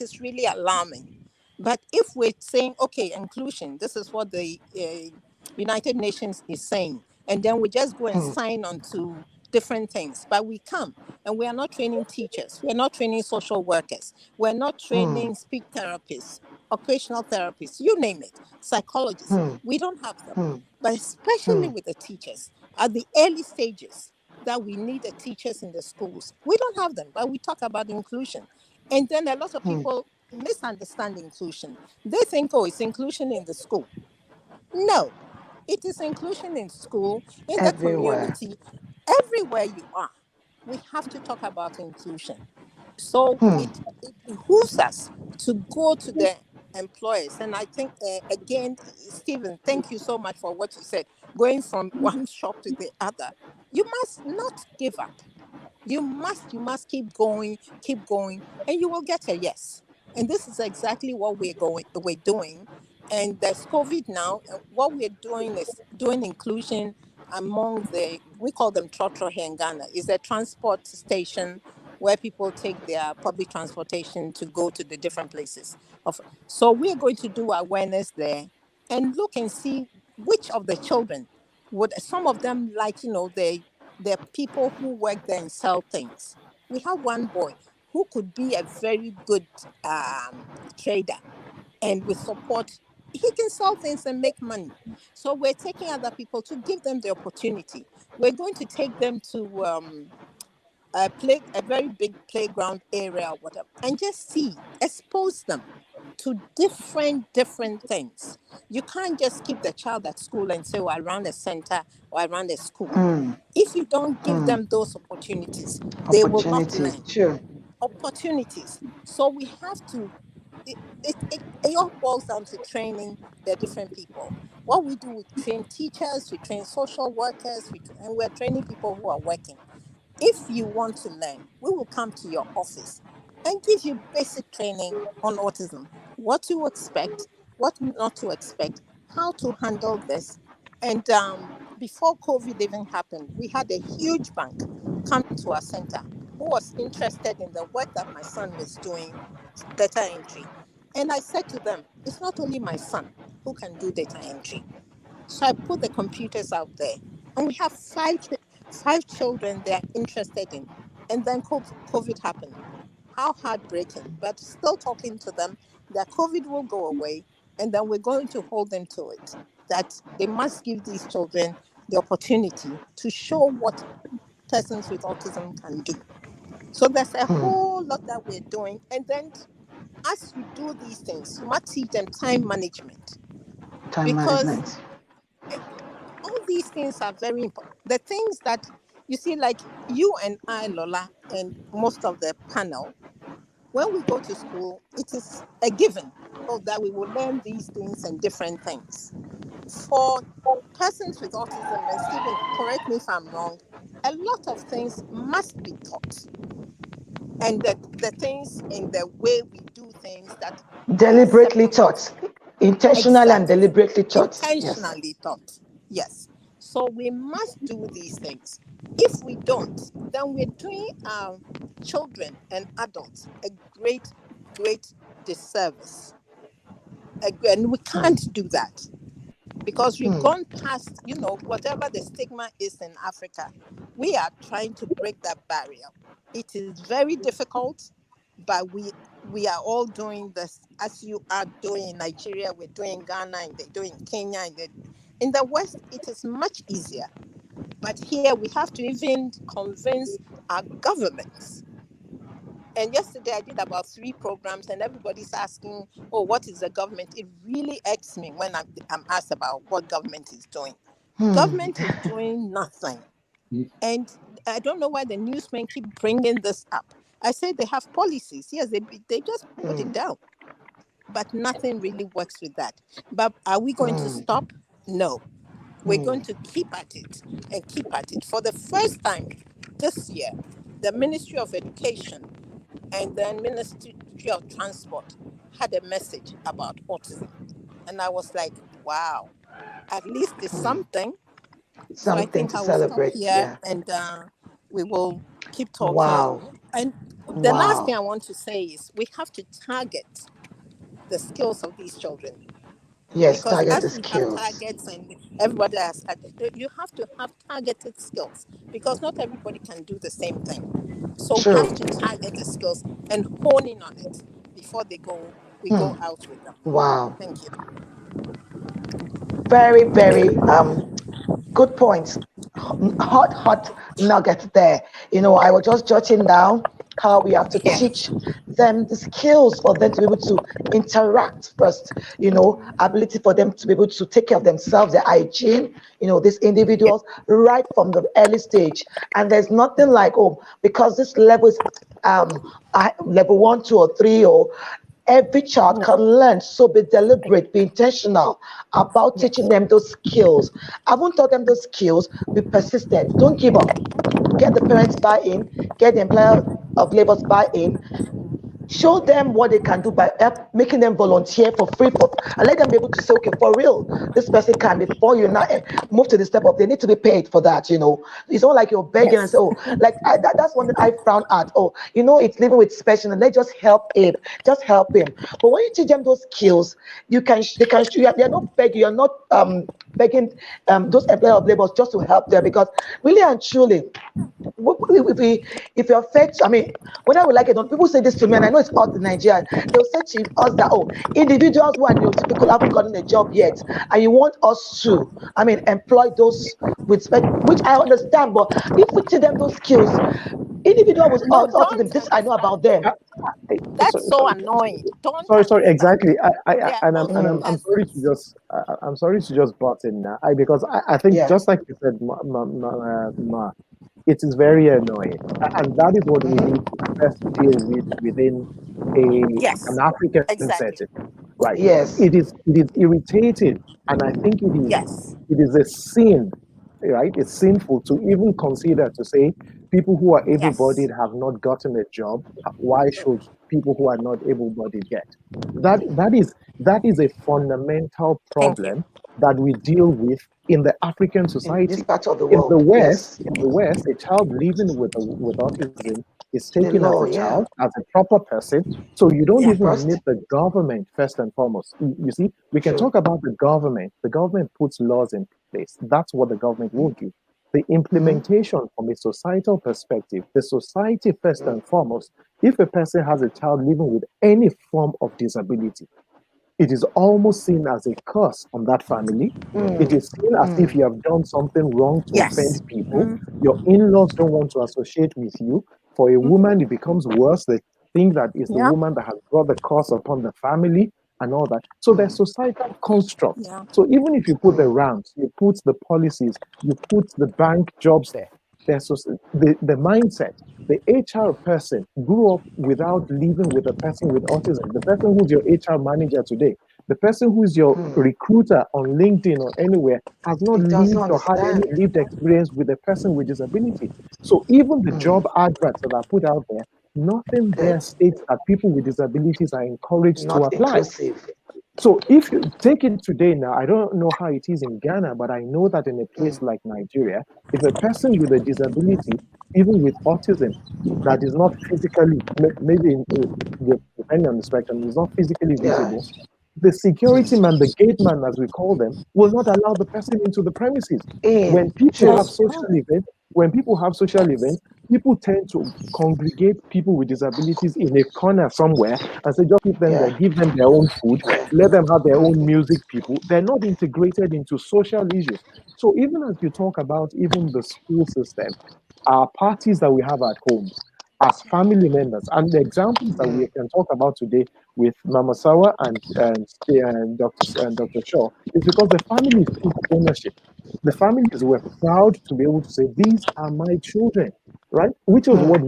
is really alarming. But if we're saying, okay, inclusion, this is what the United Nations is saying, and then we just go and sign on to different things, but we come and we are not training teachers, we are not training social workers, we're not training speech therapists, occupational therapists, you name it, psychologists, we don't have them. But especially with the teachers, at the early stages that we need the teachers in the schools, we don't have them, but we talk about inclusion. And then a lot of people misunderstand inclusion. They think, oh, it's inclusion in the school. No, it is inclusion in school, in the community, everywhere you are. We have to talk about inclusion. So it behooves us to go to the employers. And I think, again, Stephen, thank you so much for what you said. Going from one shop to the other, you must not give up. You must keep going, and you will get a yes. And this is exactly what we're doing. And there's COVID now. What we're doing is doing inclusion among we call them trotro here in Ghana, is a transport station where people take their public transportation to go to the different places. So we're going to do awareness there and look and see which of the children would, some of them, like, they're people who work there and sell things. We have one boy who could be a very good trader, and with support, he can sell things and make money. So we're taking other people to give them the opportunity. We're going to take them to a very big playground area or whatever, and just expose them to different things. You can't just keep the child at school and say, I run a center or I run a school. If you don't give them those opportunities, they will not learn. Sure. Opportunities. So we have to, it all boils down to training the different people. What we do, we train teachers, we train social workers, and we're training people who are working. If you want to learn, we will come to your office and give you basic training on autism, what to expect, what not to expect, how to handle this. And before COVID even happened, we had a huge bank come to our center who was interested in the work that my son was doing, data entry. And I said to them, it's not only my son who can do data entry. So I put the computers out there, and we have five children they're interested in. And then COVID happened. How heartbreaking, but still talking to them that COVID will go away, and then we're going to hold them to it, that they must give these children the opportunity to show what persons with autism can do. So there's a whole lot that we're doing. And then as you do these things, you must teach them time management. Because all these things are very important. The things that you see, like you and I, Lola, and most of the panel, when we go to school, it is a given that we will learn these things and different things. For persons with autism, and Stephen, correct me if I'm wrong, a lot of things must be taught. And the things in the way we do things that deliberately taught, intentional and deliberately taught. Intentionally taught, yes. So we must do these things. If we don't, then we're doing our children and adults a great disservice. And we can't do that because we've gone past, whatever the stigma is in Africa. We are trying to break that barrier. It is very difficult, but we are all doing this, as you are doing in Nigeria, we're doing in Ghana, and they're doing in Kenya. In the West, it is much easier. But here we have to even convince our governments. And yesterday I did about 3 programs, and everybody's asking, what is the government? It really irks me when I'm asked about what government is doing. Government is doing nothing. And I don't know why the newsmen keep bringing this up. I say they have policies. Yes, they just put it down. But nothing really works with that. But are we going to stop? No. We're going to keep at it and keep at it. For the first time, this year, the Ministry of Education and then Ministry of Transport had a message about autism. And I was like, wow, at least it's something. So I Something think to I will stop celebrate. here Yeah. and we will keep talking. Wow. And the last thing I Wow. want to say is we have to target the skills of these children. Yes, Because target the as we have skills. targets and everybody has, you have to have targeted skills because not everybody can do the same thing. So we have to target the skills and hone in on it before we go out with them. Wow. Thank you. Very, very good points. Hot nugget there. You know, I was just jotting down how we have to teach them the skills for them to be able to interact first, you know, ability for them to be able to take care of themselves, their hygiene, you know, these individuals right from the early stage. And there's nothing like, oh, because this level is level 1, 2, or 3, or every child can learn. So be deliberate, be intentional about teaching them those skills. I won't tell them those skills, be persistent, don't give up. Get the parents buy-in, get the employer of labor's buy-in, show them what they can do by making them volunteer for free, and let them be able to say, okay, for real, this person can, before you now move to the step of, they need to be paid for that, you know. It's not like you're begging and say, oh, like that's one that I found out. Oh, you know, it's living with special, and let's just help him, But when you teach them those skills, they're not begging, you're not begging those employer of labor just to help them, because really and truly, if you're affected, I mean, whether I would like it or not, people say this to me, and I know it's hot in Nigeria. They'll say to us that, oh, individuals who are neurotypical haven't gotten a job yet, and you want us to, I mean, employ those with which I understand, but if we teach them those skills, individual with autism, this I know about them. That's so annoying. Sorry, exactly. I'm sorry to just I'm sorry to just butt in now, because I think just like you said, Ma, it is very annoying, and that is what we need to first deal with within an African setting, right? Yes. It is irritating, and I think it is a sin, right? It's sinful to even consider to say people who are able-bodied have not gotten a job. Why should people who are not able-bodied get? That is a fundamental problem that we deal with in the African society. In this part of the world. In the West, a child living with autism is taken as a child, as a proper person. So you don't even need the government first and foremost. You see, we can talk about the government. The government puts laws in place. That's what the government will do. The implementation from a societal perspective, the society first and foremost, if a person has a child living with any form of disability, it is almost seen as a curse on that family. It is seen as if you have done something wrong to offend people. Your in-laws don't want to associate with you. For a woman, it becomes worse. They think that it's the woman that has brought the curse upon the family and all that. So there's societal constructs. So even if you put the ramps, you put the policies, you put the bank jobs there, there's the mindset. The HR person grew up without living with a person with autism. The person who's your HR manager today, the person who's your recruiter on LinkedIn or anywhere, has not lived or had any lived experience with a person with disability. So even the job adverts that are put out there, nothing there states that people with disabilities are encouraged to apply. Inclusive. So if you take it today now, I don't know how it is in Ghana, but I know that in a place like Nigeria, if a person with a disability, even with autism, that is not physically, maybe depending on the spectrum, is not physically visible, the security man, the gate man, as we call them, will not allow the person into the premises. When people have social events, people tend to congregate people with disabilities in a corner somewhere and say, just keep them there, give them their own food, let them have their own music people. They're not integrated into social issues. So even as you talk about even the school system, our parties that we have at home, as family members, and the examples that we can talk about today with Mama Sawa and Dr. Shaw is because the families took ownership. The families were proud to be able to say, these are my children, right? Which was what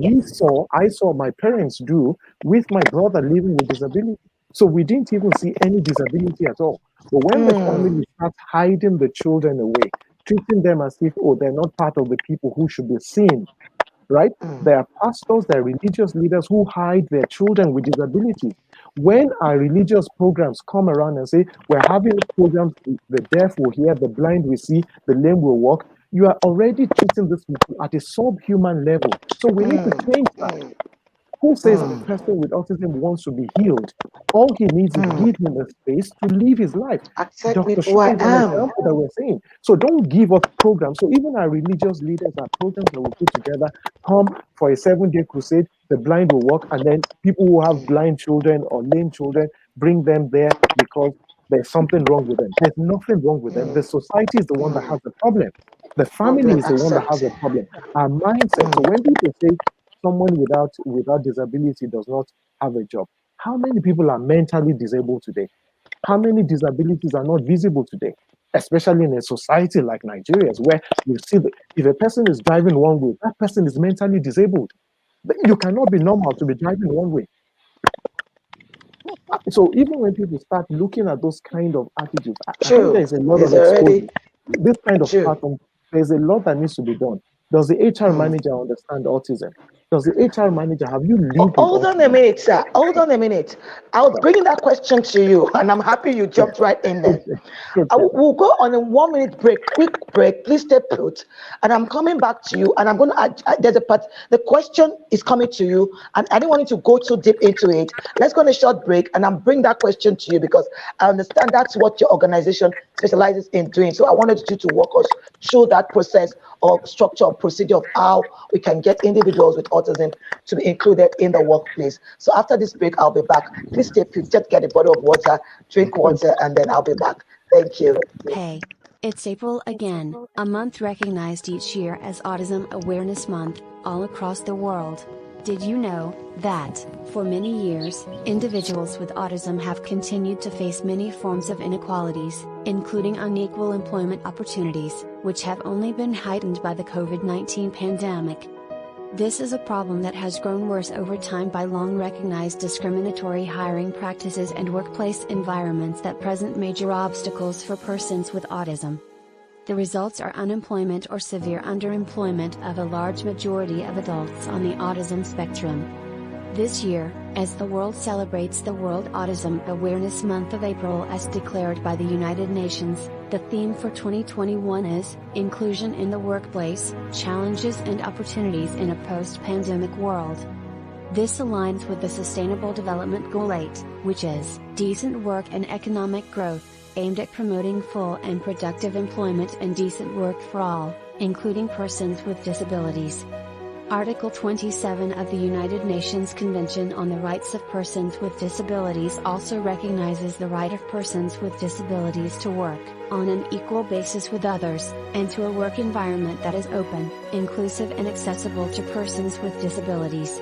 I saw my parents do with my brother living with disability. So we didn't even see any disability at all. But when the family starts hiding the children away, treating them as if, they're not part of the people who should be seen, right? There are pastors, there are religious leaders who hide their children with disabilities. When our religious programs come around and say, we're having programs, the deaf will hear, the blind will see, the lame will walk, you are already treating this people at a subhuman level. So we need to change that. Who says a person with autism wants to be healed? All he needs is give him the space to live his life. Accept me Dr. for who Shaw I is an am. example that we're saying. So don't give up programs. So even our religious leaders, our programs that we put together, come for a 7-day crusade, the blind will walk, and then people who have blind children or lame children, bring them there because there's something wrong with them. There's nothing wrong with them. The society is the one that has the problem. The family is the one that has the problem. Our mindset. So when people say someone without disability does not have a job, how many people are mentally disabled today? How many disabilities are not visible today? Especially in a society like Nigeria's, where you see that if a person is driving one way, that person is mentally disabled. But you cannot be normal to be driving one way. So even when people start looking at those kind of attitudes, I think there's a lot of exposure. This kind of pattern, there's a lot that needs to be done. Does the HR manager understand autism? Does the HR manager, have you lived with Hold on a autism? minute, sir. Hold on a minute. I'll bring that question to you, and I'm happy you jumped right in there. We'll go on a 1-minute break, quick break. Please stay put. And I'm coming back to you, and I'm going to add, there's a part, the question is coming to you, and I didn't want you to go too deep into it. Let's go on a short break, and I'll bring that question to you because I understand that's what your organization specializes in doing. So I wanted you to walk us through that process or structure or procedure of how we can get individuals with autism to be included in the workplace. So after this break, I'll be back. Please stay put, just get a bottle of water, drink water, and then I'll be back. Thank you. Hey, it's April again, a month recognized each year as Autism Awareness Month, all across the world. Did you know that, for many years, individuals with autism have continued to face many forms of inequalities, including unequal employment opportunities, which have only been heightened by the COVID-19 pandemic? This is a problem that has grown worse over time by long recognized discriminatory hiring practices and workplace environments that present major obstacles for persons with autism. The results are unemployment or severe underemployment of a large majority of adults on the autism spectrum. This year, as the world celebrates the World Autism Awareness Month of April as declared by the United Nations, the theme for 2021 is Inclusion in the Workplace, Challenges and Opportunities in a Post-Pandemic World. This aligns with the Sustainable Development Goal 8, which is decent work and economic growth, aimed at promoting full and productive employment and decent work for all, including persons with disabilities. Article 27 of the United Nations Convention on the Rights of Persons with Disabilities also recognizes the right of persons with disabilities to work on an equal basis with others, and to a work environment that is open, inclusive and accessible to persons with disabilities.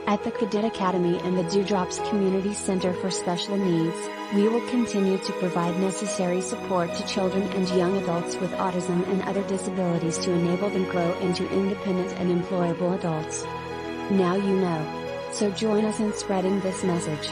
At the Cadet Academy and the 𝗔𝘂𝘁𝗶𝘀𝗺 Community Center for Special Needs, we will continue to provide necessary support to children and young adults with autism and other disabilities to enable them grow into independent and employable adults. Now you know. So join us in spreading this message.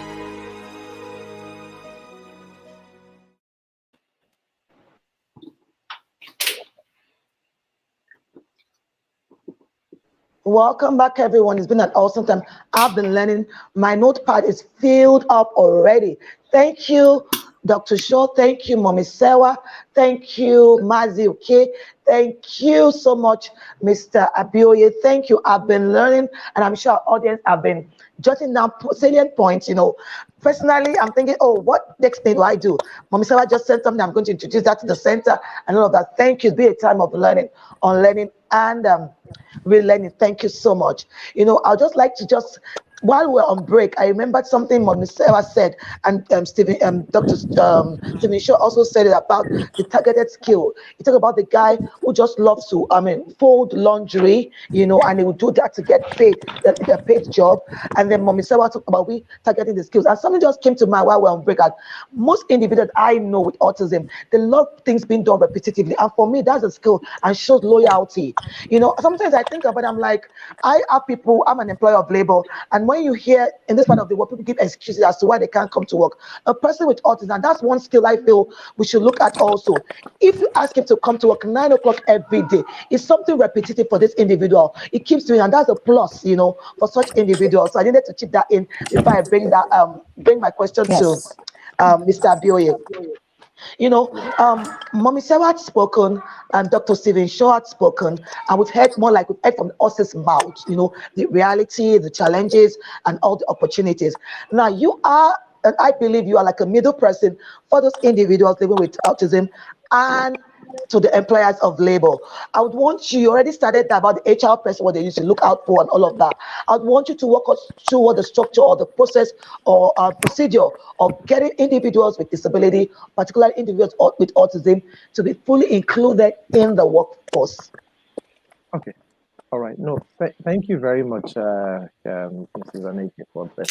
Welcome back, everyone. It's been an awesome time. I've been learning. My notepad is filled up already. Thank you, Dr. Shaw. Thank you, Mommy Sewa. Thank you, 𝗪𝗫 okay. Thank you so much, Mr. Abioye. Thank you. I've been learning, and I'm sure our audience have been jotting down salient points. You know, personally, I'm thinking, oh, what next thing do I do? Mommy Sewa just said something. I'm going to introduce that to the center and all of that. Thank you. It's been a time of learning, unlearning, and relearning. Thank you so much. You know, I'd just like to while we're on break, I remembered something Mommy Sewa said, and Dr. Stephen Shaw also said it about the targeted skill. He talked about the guy who just loves to, fold laundry, you know, and he would do that to get paid, a paid job. And then Mommy Sewa talked about we targeting the skills. And something just came to mind while we're on break. Most individuals I know with autism, they love things being done repetitively. And for me, that's a skill and shows loyalty. You know, sometimes I think about it, I'm like, I have people, I'm an employer of labor, and And when you hear in this part of the world, people give excuses as to why they can't come to work. A person with autism, and that's one skill I feel we should look at also. If you ask him to come to work 9 o'clock every day, it's something repetitive for this individual. It keeps doing, and that's a plus, you know, for such individuals. So I needed to chip that in before I bring that bring my question to Mr. Abioye. You know, Mommy Sarah had spoken and Dr. Stephen Shaw had spoken, and we've heard more like we've heard from the horse's mouth, you know, the reality, the challenges, and all the opportunities. Now, you are, and I believe you are like a middle person for those individuals living with autism and to the employers of labor. I would want you already started about the HR person, what they used to look out for and all of that. I would want you to walk us through what the structure or the process or procedure of getting individuals with disability, particularly individuals with autism, to be fully included in the workforce. Okay. All right. No, thank you very much, Mrs. Aneke, for this.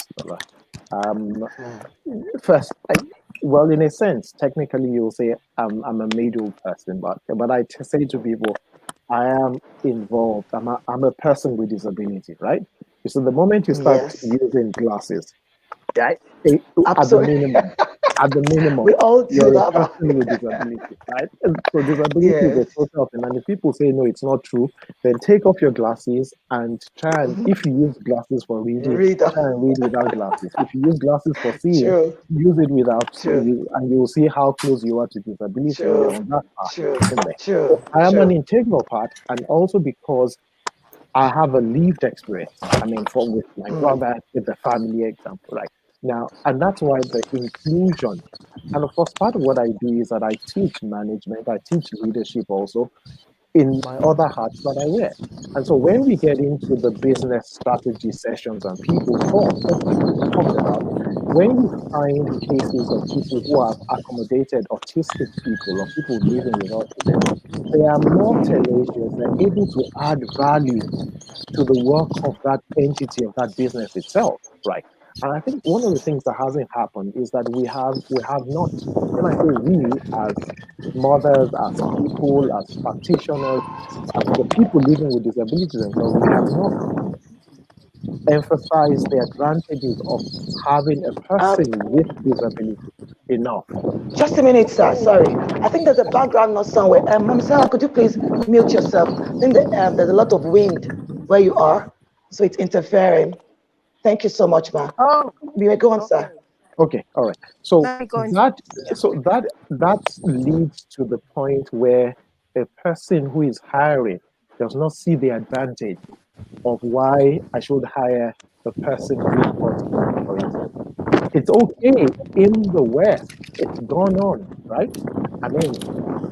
First, well, in a sense, technically, you'll say I'm a middle person, but I say to people, I am involved. I'm a person with disability, right? So the moment you start using glasses, right, at the minimum, we all do you're that. a person with disability, right? And so disability is a total thing. And if people say no, it's not true, then take off your glasses and try and, if you use glasses for reading, try and read without glasses. If you use glasses for seeing, use it without, and you'll see how close you are to disability on that part. So I am an integral part, and also because I have a lived experience. I mean, with my brother, with the family example, right? Now, and that's why the inclusion, and of course, part of what I do is that I teach management, I teach leadership also in my other hats that I wear. And so when we get into the business strategy sessions and people talk about, when you find cases of people who have accommodated autistic people or people living with autism, they are more tenacious, they're able to add value to the work of that entity, of that business itself, right? And I think one of the things that hasn't happened is that we have not, when I say we as mothers, as people, as practitioners, as the people living with disabilities themselves, we have not emphasized the advantages of having a person with disability enough. Just a minute, sir. Sorry. I think there's a background noise somewhere. Mom Sarah, could you please mute yourself? I think that, there's a lot of wind where you are, so it's interfering. Thank you so much, ma. We may go on, sir. Okay, all right. So that leads to the point where a person who is hiring does not see the advantage of why I should hire a person with autism, for instance. It's okay in the West. It's gone on, right? I mean,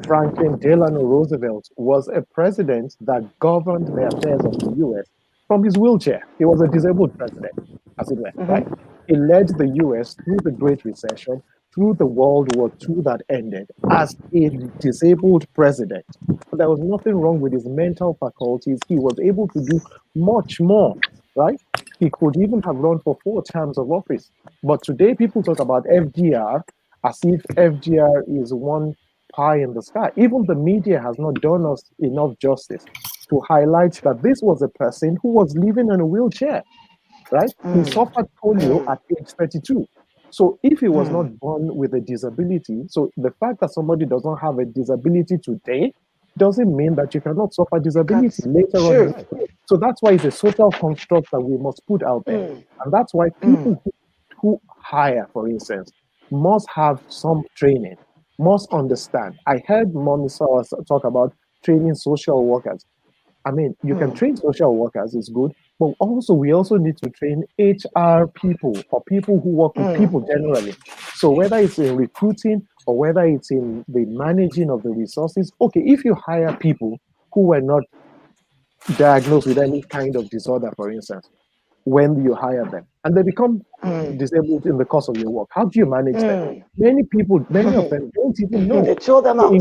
Franklin Delano Roosevelt was a president that governed the affairs of the U.S. from his wheelchair. He was a disabled president, as it were, right? He led the U.S. through the Great Recession, through the World War II that ended as a disabled president. But there was nothing wrong with his mental faculties. He was able to do much more, right? He could even have run for 4 terms of office. But today people talk about FDR as if FDR is one pie in the sky. Even the media has not done us enough justice to highlight that this was a person who was living in a wheelchair, right? He suffered polio at age 32. So if he was not born with a disability, so the fact that somebody does not have a disability today doesn't mean that you cannot suffer disability later on in life. So that's why it's a social construct that we must put out there. And that's why people who hire, for instance, must have some training, must understand. I heard Mommy Sawa talk about training social workers. I mean, you can train social workers, it's good, but also we also need to train HR people or people who work with people generally. So whether it's in recruiting or whether it's in the managing of the resources, okay, if you hire people who were not diagnosed with any kind of disorder, for instance, when you hire them and they become disabled in the course of your work, how do you manage them? Many of them don't even know. They throw them out.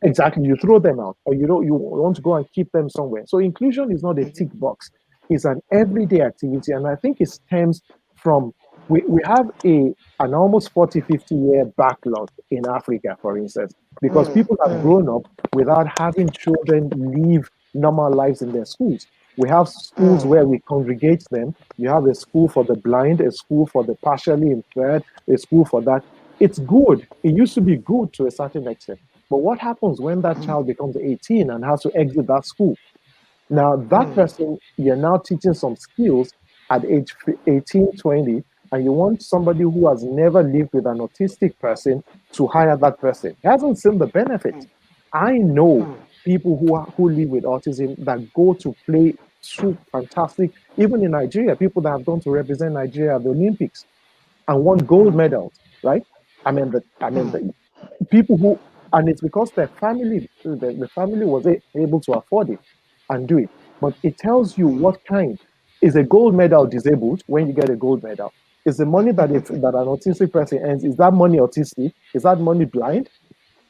Exactly, you throw them out, or you want to go and keep them somewhere. So inclusion is not a tick box; it's an everyday activity, and I think it stems from we have an almost 40-50 year backlog in Africa, for instance, because people have grown up without having children live normal lives in their schools. We have schools where we congregate them. You have a school for the blind, a school for the partially impaired, a school for that. It's good. It used to be good to a certain extent. But what happens when that child becomes 18 and has to exit that school? Now, that person, you're now teaching some skills at age 18, 20, and you want somebody who has never lived with an autistic person to hire that person. He hasn't seen the benefit. I know people who live with autism that go to play so fantastic, even in Nigeria, people that have gone to represent Nigeria at the Olympics and won gold medals, right? I mean, the people who, and it's because their family, the family was able to afford it and do it. But it tells you what kind. Is a gold medal disabled when you get a gold medal? Is the money that an autistic person earns, is that money autistic? Is that money blind?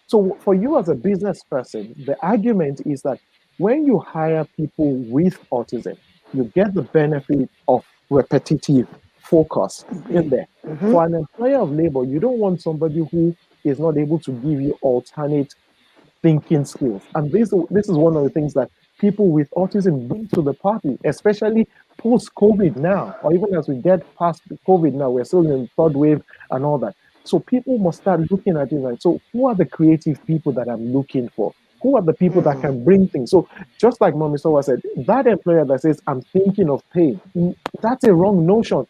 So for you as a business person, the argument is that when you hire people with autism, you get the benefit of repetitive focus in there. For an employer of labor, you don't want somebody who is not able to give you alternate thinking skills. And this is one of the things that people with autism bring to the party, especially post-COVID now, or even as we get past COVID now, we're still in third wave and all that. So people must start looking at it like, so who are the creative people that I'm looking for? Who are the people that can bring things? So just like Mommy Sawa said, that employer that says, I'm thinking of paying, that's a wrong notion.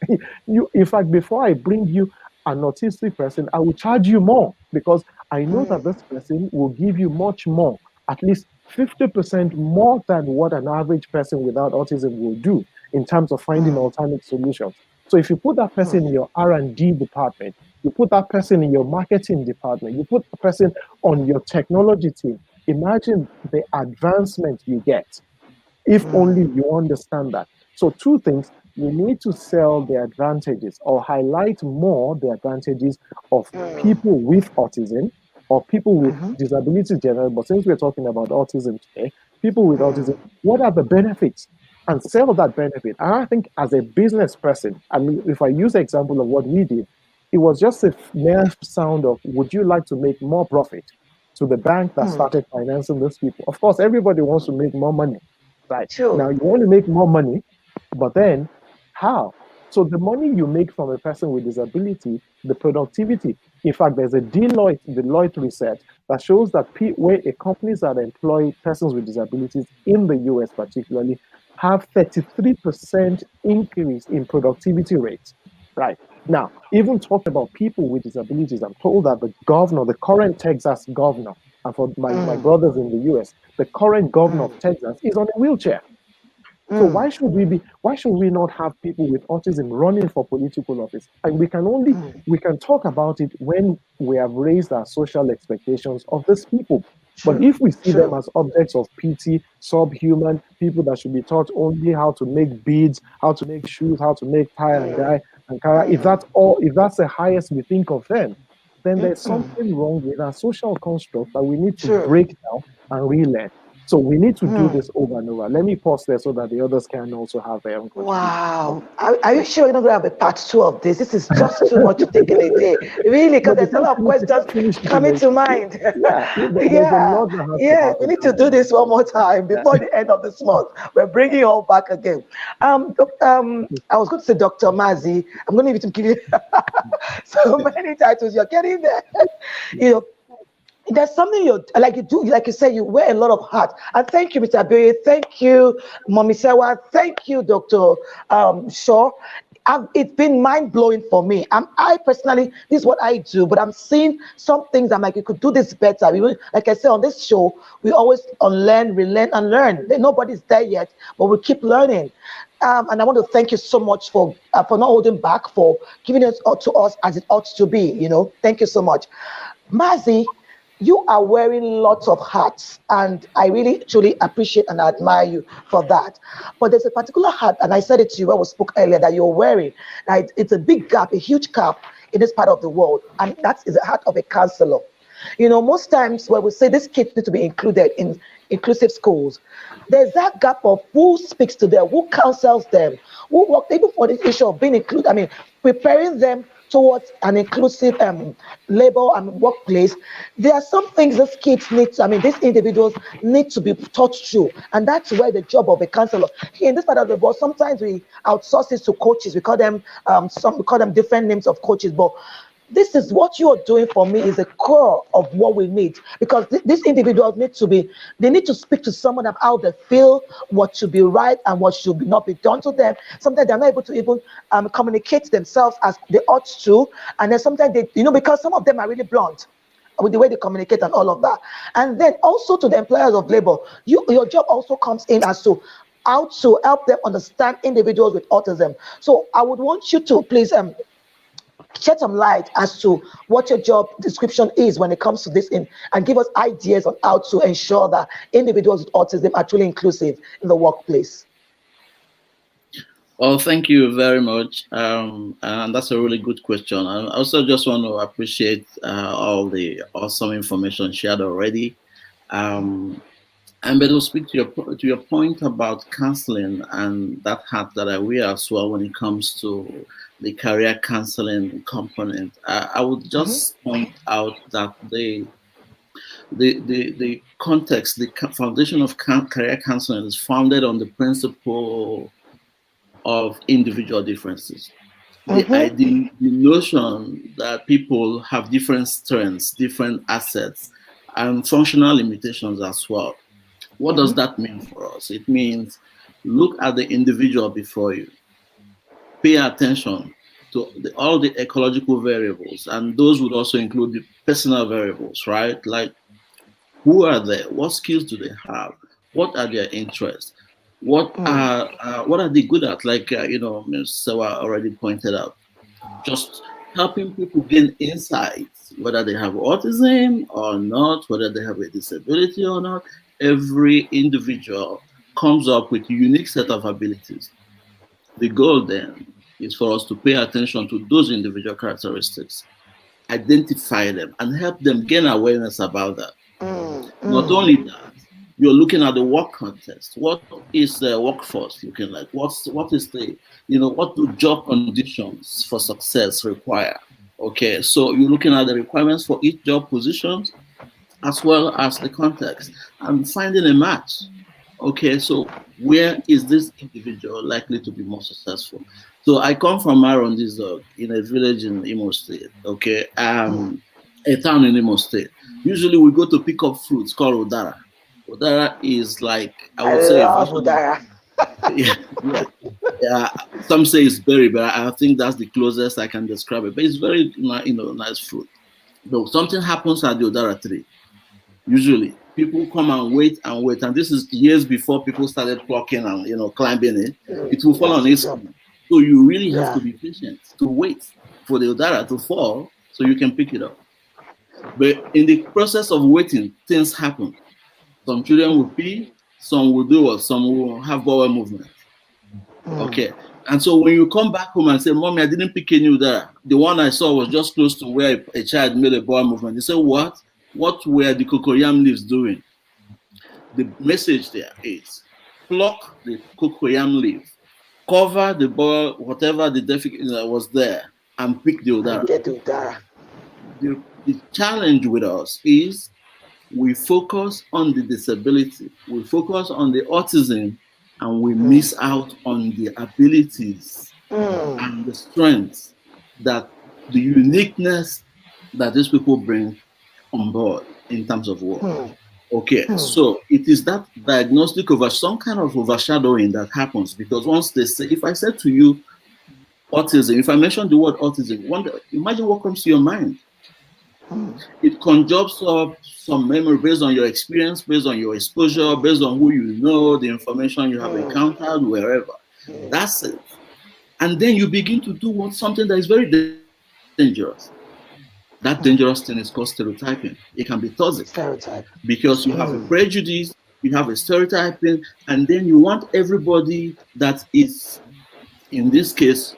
In fact, before I bring you an autistic person, I will charge you more because I know that this person will give you much more, at least 50% more than what an average person without autism will do in terms of finding alternate solutions. So if you put that person in your R&D department, you put that person in your marketing department, you put the person on your technology team, imagine the advancement you get if only you understand that. So two things, you need to sell the advantages or highlight more the advantages of people with autism or people with disabilities generally. But since we're talking about autism today, people with autism, what are the benefits? And sell that benefit. And I think as a business person, I mean, if I use the example of what we did, it was just a mere sound of, would you like to make more profit? To the bank that started financing those people. Of course, everybody wants to make more money, right? Sure. Now, you want to make more money, but then how? So the money you make from a person with disability, the productivity, in fact, there's a Deloitte research that shows that where companies that employ persons with disabilities in the US particularly have 33% increase in productivity rates, right? Now, even talking about people with disabilities, I'm told that the governor, the current Texas governor, and for my brothers in the US, the current governor of Texas is on a wheelchair. So why should we not have people with autism running for political office? And we can talk about it when we have raised our social expectations of these people. But if we see them as objects of pity, subhuman, people that should be taught only how to make beads, how to make shoes, how to make tie and dye, and if that's the highest we think of them, then there's something wrong with our social construct that we need to break down and relearn. So we need to do this over and over. Let me pause there so that the others can also have their own contribution. Wow. Are you sure you're not going to have a part 2 of this? This is just too much to take in a day. Really, because there's a lot of questions coming to mind. Yeah, we need to do this one more time before the end of this month. We're bringing you all back again. I was going to say Dr. Mazi. I'm going to need to give you so many titles. You're getting there. You know, there's something you do, like you say, you wear a lot of hats. And thank you, Mr. Abiy. Thank you, Mommy Sawa. Thank you, Dr. Shaw. It's been mind-blowing for me. I personally, this is what I do, but I'm seeing some things I'm like, you could do this better. Like I said on this show, we always unlearn, relearn, and learn. Nobody's there yet, but we keep learning. And I want to thank you so much for not holding back, for giving it to us as it ought to be. You know, thank you so much. Mazi, you are wearing lots of hats, and I really, truly appreciate and admire you for that. But there's a particular hat, and I said it to you when we spoke earlier, that you're wearing. Now, it's a big gap, a huge gap in this part of the world, and that is the hat of a counselor. You know, most times when we say these kids need to be included in inclusive schools, there's that gap of who speaks to them, who counsels them, who works even for this issue of being included, preparing them towards an inclusive labor and workplace, there are some things these kids need to, these individuals need to be taught through. And that's where the job of a counselor. Here in this part of the world, sometimes we outsource it to coaches. We call them different names of coaches, but this is what you are doing for me is a core of what we need, because these individuals need to speak to someone about how they feel, what should be right and what should not be done to them. Sometimes they're not able to even communicate themselves as they ought to, and then sometimes they, because some of them are really blunt with the way they communicate and all of that. And then also to the employers of labor, your job also comes in as to how to help them understand individuals with autism. So I would want you to please shed some light as to what your job description is when it comes to this and give us ideas on how to ensure that individuals with autism are truly inclusive in the workplace. Well, thank you very much. And that's a really good question. I also just want to appreciate all the awesome information shared already. And but to speak to your point about counseling and that hat that I wear as well when it comes to the career counseling component, I would just point out that the context, the foundation of career counseling is founded on the principle of individual differences. The notion that people have different strengths, different assets, and functional limitations as well. What does that mean for us? It means look at the individual before you. Pay attention to all the ecological variables, and those would also include the personal variables, right? Like, who are they? What skills do they have? What are their interests? What are they good at? Like, Ms. Sewa already pointed out, just helping people gain insights, whether they have autism or not, whether they have a disability or not. Every individual comes up with a unique set of abilities. The goal then is for us to pay attention to those individual characteristics, identify them, and help them gain awareness about that. Not only that, you're looking at the work context. What is the workforce looking like? What is the, what do job conditions for success require? Okay, so you're looking at the requirements for each job position as well as the context and finding a match. Okay, so where is this individual likely to be more successful? So I come from Marondizog in a village in Imo State, okay, a town in Imo State. Usually we go to pick up fruits called Udara. Udara is like, I would say, Udara. Yeah. Some say it's berry, but I think that's the closest I can describe it. But it's very, nice fruit. So something happens at the Udara tree. Usually, people come and wait, and this is years before people started plucking and climbing it. It will fall on its own. So you really have to be patient to wait for the Udara to fall so you can pick it up. But in the process of waiting, things happen. Some children will pee, some will do what, some will have bowel movement. Okay, and so when you come back home and say, "Mommy, I didn't pick any Udara. The one I saw was just close to where a child made a bowel movement." They say, "What? What were the cocoyam leaves doing?" The message there is pluck the cocoyam leaf, cover the ball, whatever the defect was there, and pick the Udara. The challenge with us is we focus on the disability, we focus on the autism, and we miss out on the abilities and the strengths, that the uniqueness that these people bring on board in terms of work. Okay, so it is that diagnostic of some kind of overshadowing that happens, because once they say, if I said to you autism, if I mention the word autism, imagine what comes to your mind. It conjures up some memory based on your experience, based on your exposure, based on who you know, the information you have encountered, wherever. That's it. And then you begin to do something that is very dangerous. That dangerous thing is called stereotyping. It can be toxic. Because you have a prejudice, you have a stereotyping, and then you want everybody that is, in this case,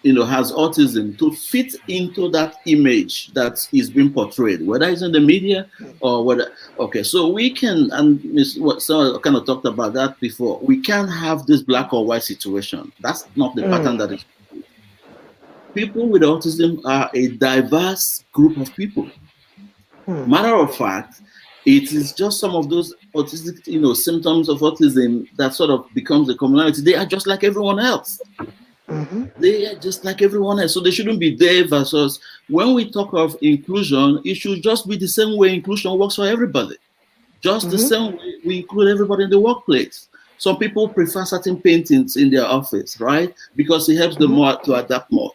has autism to fit into that image that is being portrayed, whether it's in the media or whether. Okay, so we can, and Ms. Sarah kind of talked about that before, we can't have this black or white situation. That's not the pattern that is. people with autism are a diverse group of people. Matter of fact, it is just some of those autistic, symptoms of autism that sort of becomes a commonality. They are just like everyone else. They are just like everyone else. So they shouldn't be they versus. When we talk of inclusion, it should just be the same way inclusion works for everybody. Just the same way we include everybody in the workplace. Some people prefer certain paintings in their office, right? Because it helps them more to adapt more.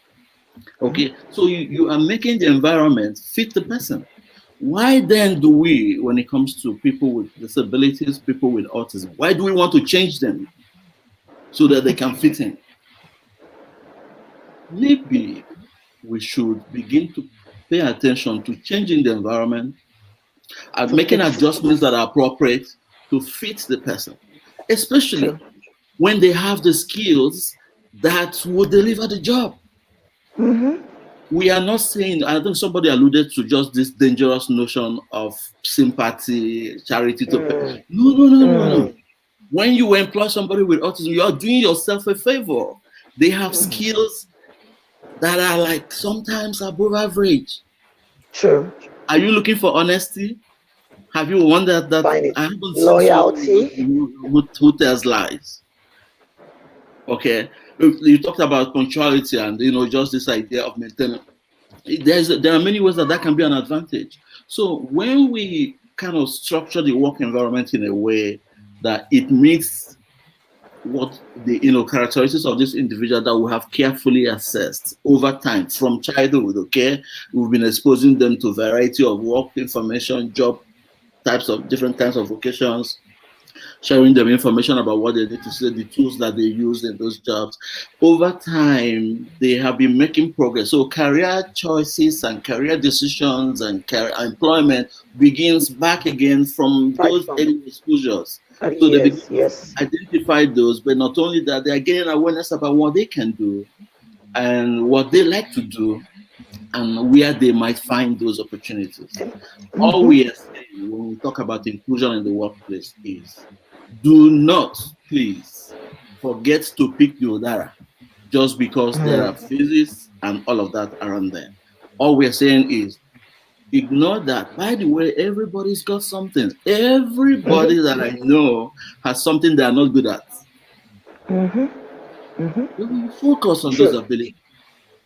Okay, so you are making the environment fit the person. Why then do we, when it comes to people with disabilities, people with autism, why do we want to change them so that they can fit in? Maybe we should begin to pay attention to changing the environment and making adjustments that are appropriate to fit the person, especially when they have the skills that will deliver the job. We are not saying, I think somebody alluded to just this dangerous notion of sympathy, charity. No. When you employ somebody with autism, you are doing yourself a favor. They have skills that are like sometimes above average. True. Are you looking for honesty? Have you wondered that? I haven't loyalty. seen who tells lies. Okay, you talked about punctuality and just this idea of maintaining. There are many ways that can be an advantage. So when we kind of structure the work environment in a way that it meets what the characteristics of this individual that we have carefully assessed over time from childhood, okay, we've been exposing them to a variety of work information, job types of different kinds of vocations, sharing them information about what they need to say, the tools that they use in those jobs. Over time, they have been making progress. So career choices and career decisions and career employment begins back again from those early exposures. So they identify those, but not only that, they are getting awareness about what they can do and what they like to do and where they might find those opportunities. All we are saying when we talk about inclusion in the workplace is do not, please, forget to pick the Udara just because there are physics and all of that around there. All we're saying is ignore that. By the way, everybody's got something. Everybody that I know has something they're not good at. We focus on those abilities.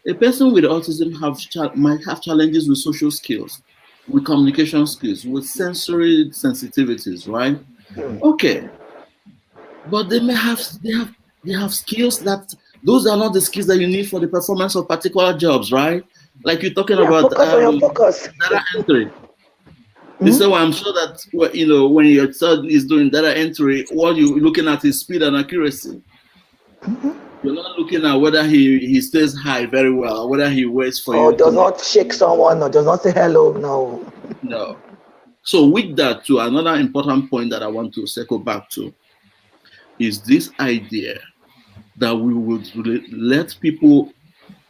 A person with autism might have challenges with social skills, with communication skills, with sensory sensitivities, right? Okay, but they have skills that those are not the skills that you need for the performance of particular jobs, right? Like you're talking about data entry. So I'm sure that when your child is doing data entry, what you're looking at is speed and accuracy. You're not looking at whether he stays high very well, or whether he waits for you. Or does not shake someone, or does not say hello. No. So with that, too, another important point that I want to circle back to is this idea that we would let people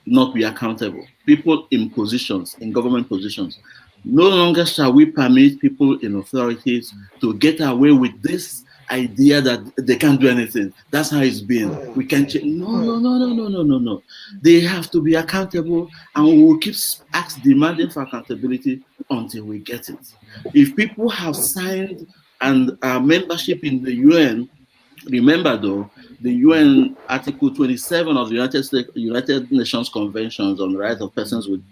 not be accountable. People in positions, in government positions. No longer shall we permit people in authorities to get away with this idea that they can't do anything. That's how it's been. We can't change. No. They have to be accountable, and we will keep demanding for accountability until we get it. If people have signed and membership in the UN, remember though, the UN Article 27 of the United Nations Conventions on the Rights of Persons with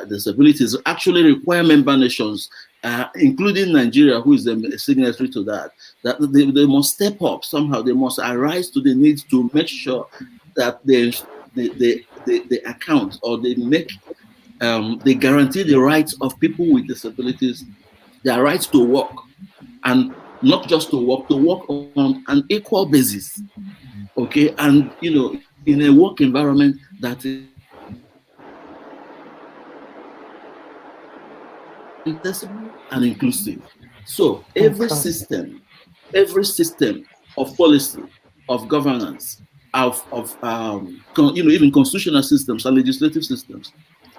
Disabilities actually require member nations, including Nigeria, who is a signatory to that they must step up somehow. They must arise to the need to make sure that they account, or they guarantee the rights of people with disabilities, their rights to work, and not just to work on an equal basis, okay? And, in a work environment that is accessible and inclusive. So every system of policy, of governance, even constitutional systems and legislative systems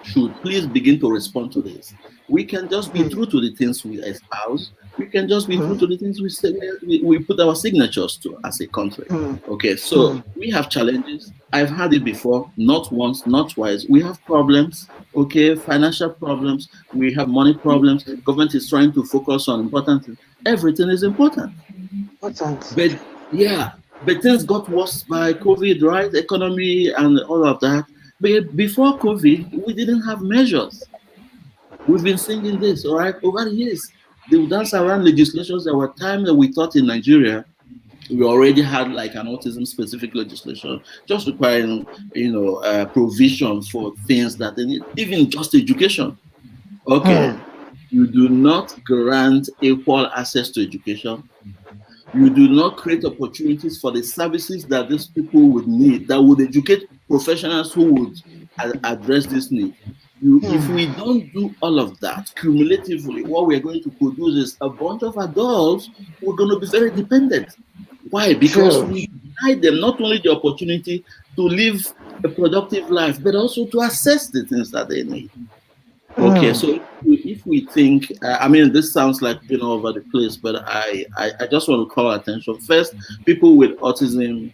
should please begin to respond to this. We can just be true to the things we espouse. We can just be true to the things we say, we put our signatures to as a country. Okay, so we have challenges. I've had it before, not once, not twice. We have problems, okay, financial problems. We have money problems. Government is trying to focus on important things. Everything is important. But yeah, but things got worse by COVID, right? Economy and all of that. But before COVID, we didn't have measures. We've been singing this, all right, over the years. They would dance around legislations. There were times that we thought in Nigeria, we already had like an autism-specific legislation, just requiring, provision for things that they need, even just education. Okay, you do not grant equal access to education. You do not create opportunities for the services that these people would need, that would educate professionals who would address this need. If we don't do all of that, cumulatively, what we're going to produce is a bunch of adults who are going to be very dependent. Why? Because we deny them not only the opportunity to live a productive life, but also to access the things that they need. Okay, so if we think, I mean, this sounds like being all over the place, but I just want to call attention. First, people with autism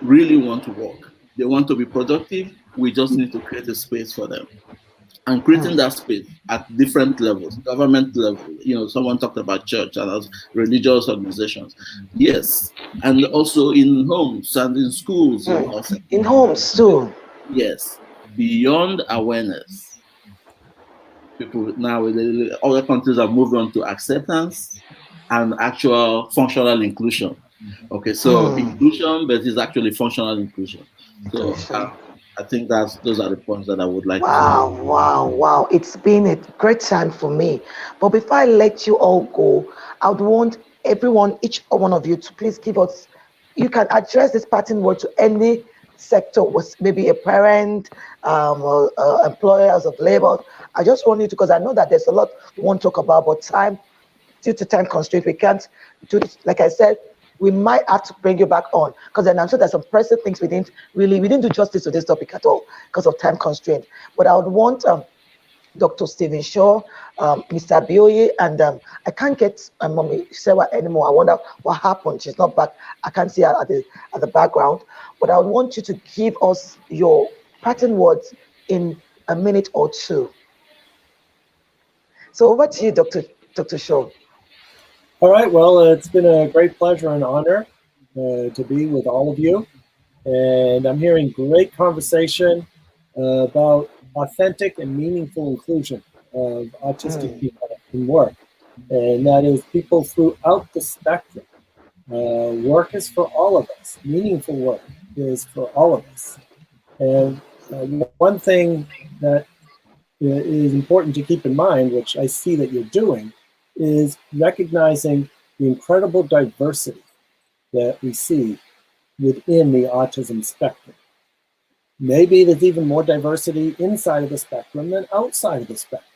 really want to work. They want to be productive. We just need to create a space for them. And creating that space at different levels, government level, someone talked about church and religious organizations. Yes. And also in homes and in schools. In homes too. Yes. Beyond awareness. People now, other countries have moved on to acceptance and actual functional inclusion. Okay, so inclusion, but it's actually functional inclusion. So I think those are the points that I would like to. Wow. It's been a great time for me. But before I let you all go, I would want everyone, each one of you, to please give us, you can address this pattern word to any sector, was maybe a parent, or employers of labor. I just want you to, because I know that there's a lot we want to talk about, but due to time constraint, we can't do this. Like I said, we might have to bring you back on, because then I'm sure there's some pressing things we didn't do justice to this topic at all because of time constraint. But I would want Dr. Stephen Shaw, Mr. Bioye, and I can't get Mommy Sewa anymore. I wonder what happened. She's not back. I can't see her at the background. But I would want you to give us your pattern words in a minute or two. So over to you, Dr. Shaw. All right, well, it's been a great pleasure and honor to be with all of you. And I'm hearing great conversation about authentic and meaningful inclusion of autistic people in work. And that is people throughout the spectrum. Work is for all of us. Meaningful work is for all of us. And one thing that is important to keep in mind, which I see that you're doing, is recognizing the incredible diversity that we see within the autism spectrum. Maybe there's even more diversity inside of the spectrum than outside of the spectrum.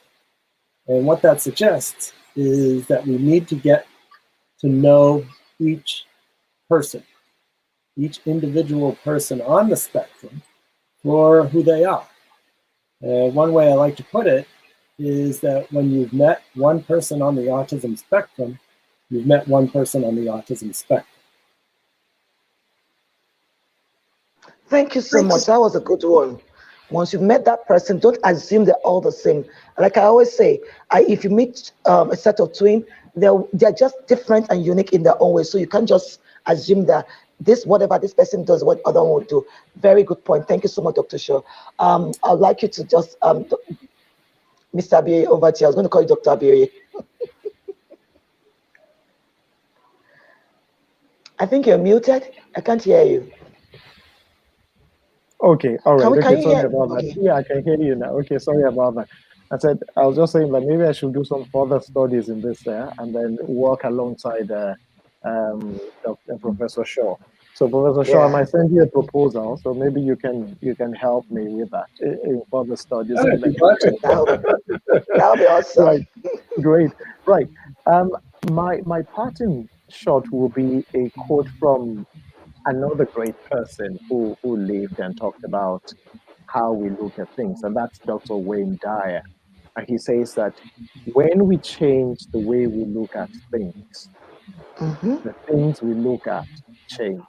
And what that suggests is that we need to get to know each person, each individual person on the spectrum for who they are. One way I like to put it is that when you've met one person on the autism spectrum, you've met one person on the autism spectrum. Thank you so much. That was a good one. Once you've met that person, don't assume they're all the same. Like I always say, if you meet a set of twins, they're just different and unique in their own way. So you can't just assume that whatever this person does, what other one would do. Very good point. Thank you so much, Dr. Shaw. I'd like you to just, Mr. Bioye, over to you. I was going to call you Dr. Bioye. I think you're muted. I can't hear you. Okay, all right. Can you sorry hear? about Okay. that. Yeah, I can hear you now. Okay, sorry about that. I was just saying that maybe I should do some further studies in this and then work alongside Professor Shaw. So Professor Shaw, I might send you a proposal. So maybe you can help me with that in further studies. That'll be awesome. Right, great. Right. My parting shot will be a quote from another great person who lived and talked about how we look at things, and that's Dr. Wayne Dyer. And he says that when we change the way we look at things, the things we look at change.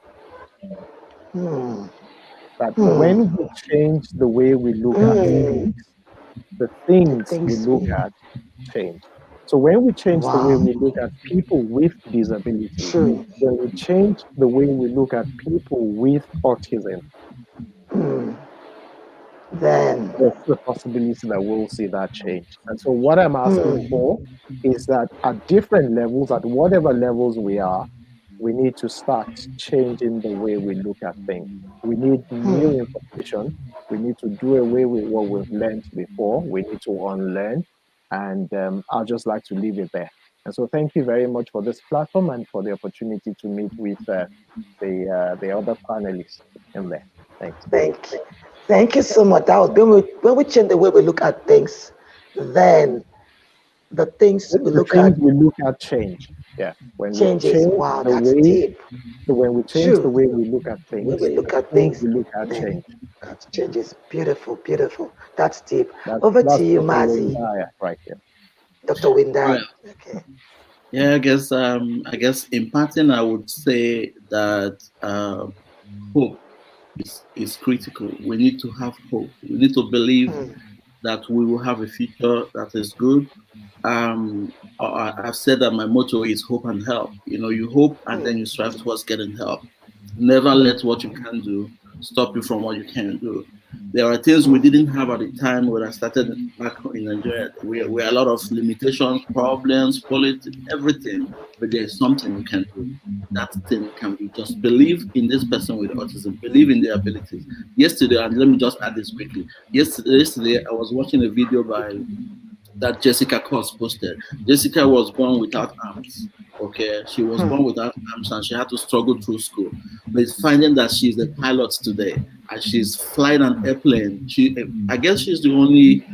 that when we change the way we look at things, the things we look at change. So when we change the way we look at people with disabilities, when we change the way we look at people with autism, then there's the possibility that we'll see that change. And so what I'm asking for is that at different levels, at whatever levels we are, we need to start changing the way we look at things. We need new information. We need to do away with what we've learned before. We need to unlearn. And I'd just like to leave it there. And so thank you very much for this platform and for the opportunity to meet with the other panelists in there. Thanks. Thank you so much. That was when we change the way we look at things, then the things we look at change. Yeah. When changes. We change wow, the that's way, deep. So when we change the way we look at things, we look at things, we look at change. That changes. Beautiful, beautiful. That's deep. Over to you, _�𝗫𝗫𝗫𝗫. Right here. Dr. Winda. Okay. Yeah, I guess in parting, I would say that hope is critical. We need to have hope. We need to believe that we will have a future that is good. I've said that my motto is hope and help. You hope and then you strive towards getting help. Never let what you can do stop you from what you can do. There are things we didn't have at the time when I started back in Nigeria. We had a lot of limitations, problems, politics, everything. But there's something you can do. That thing can be just believe in this person with autism, believe in their abilities. Yesterday, and let me just add this quickly. Yesterday I was watching a video that 𝗔𝘂𝘁𝗶𝘀𝗺 posted. Jessica was born without arms. Okay, she was born without arms and she had to struggle through school. But it's finding that she's a pilot today and she's flying an airplane. I guess she's the only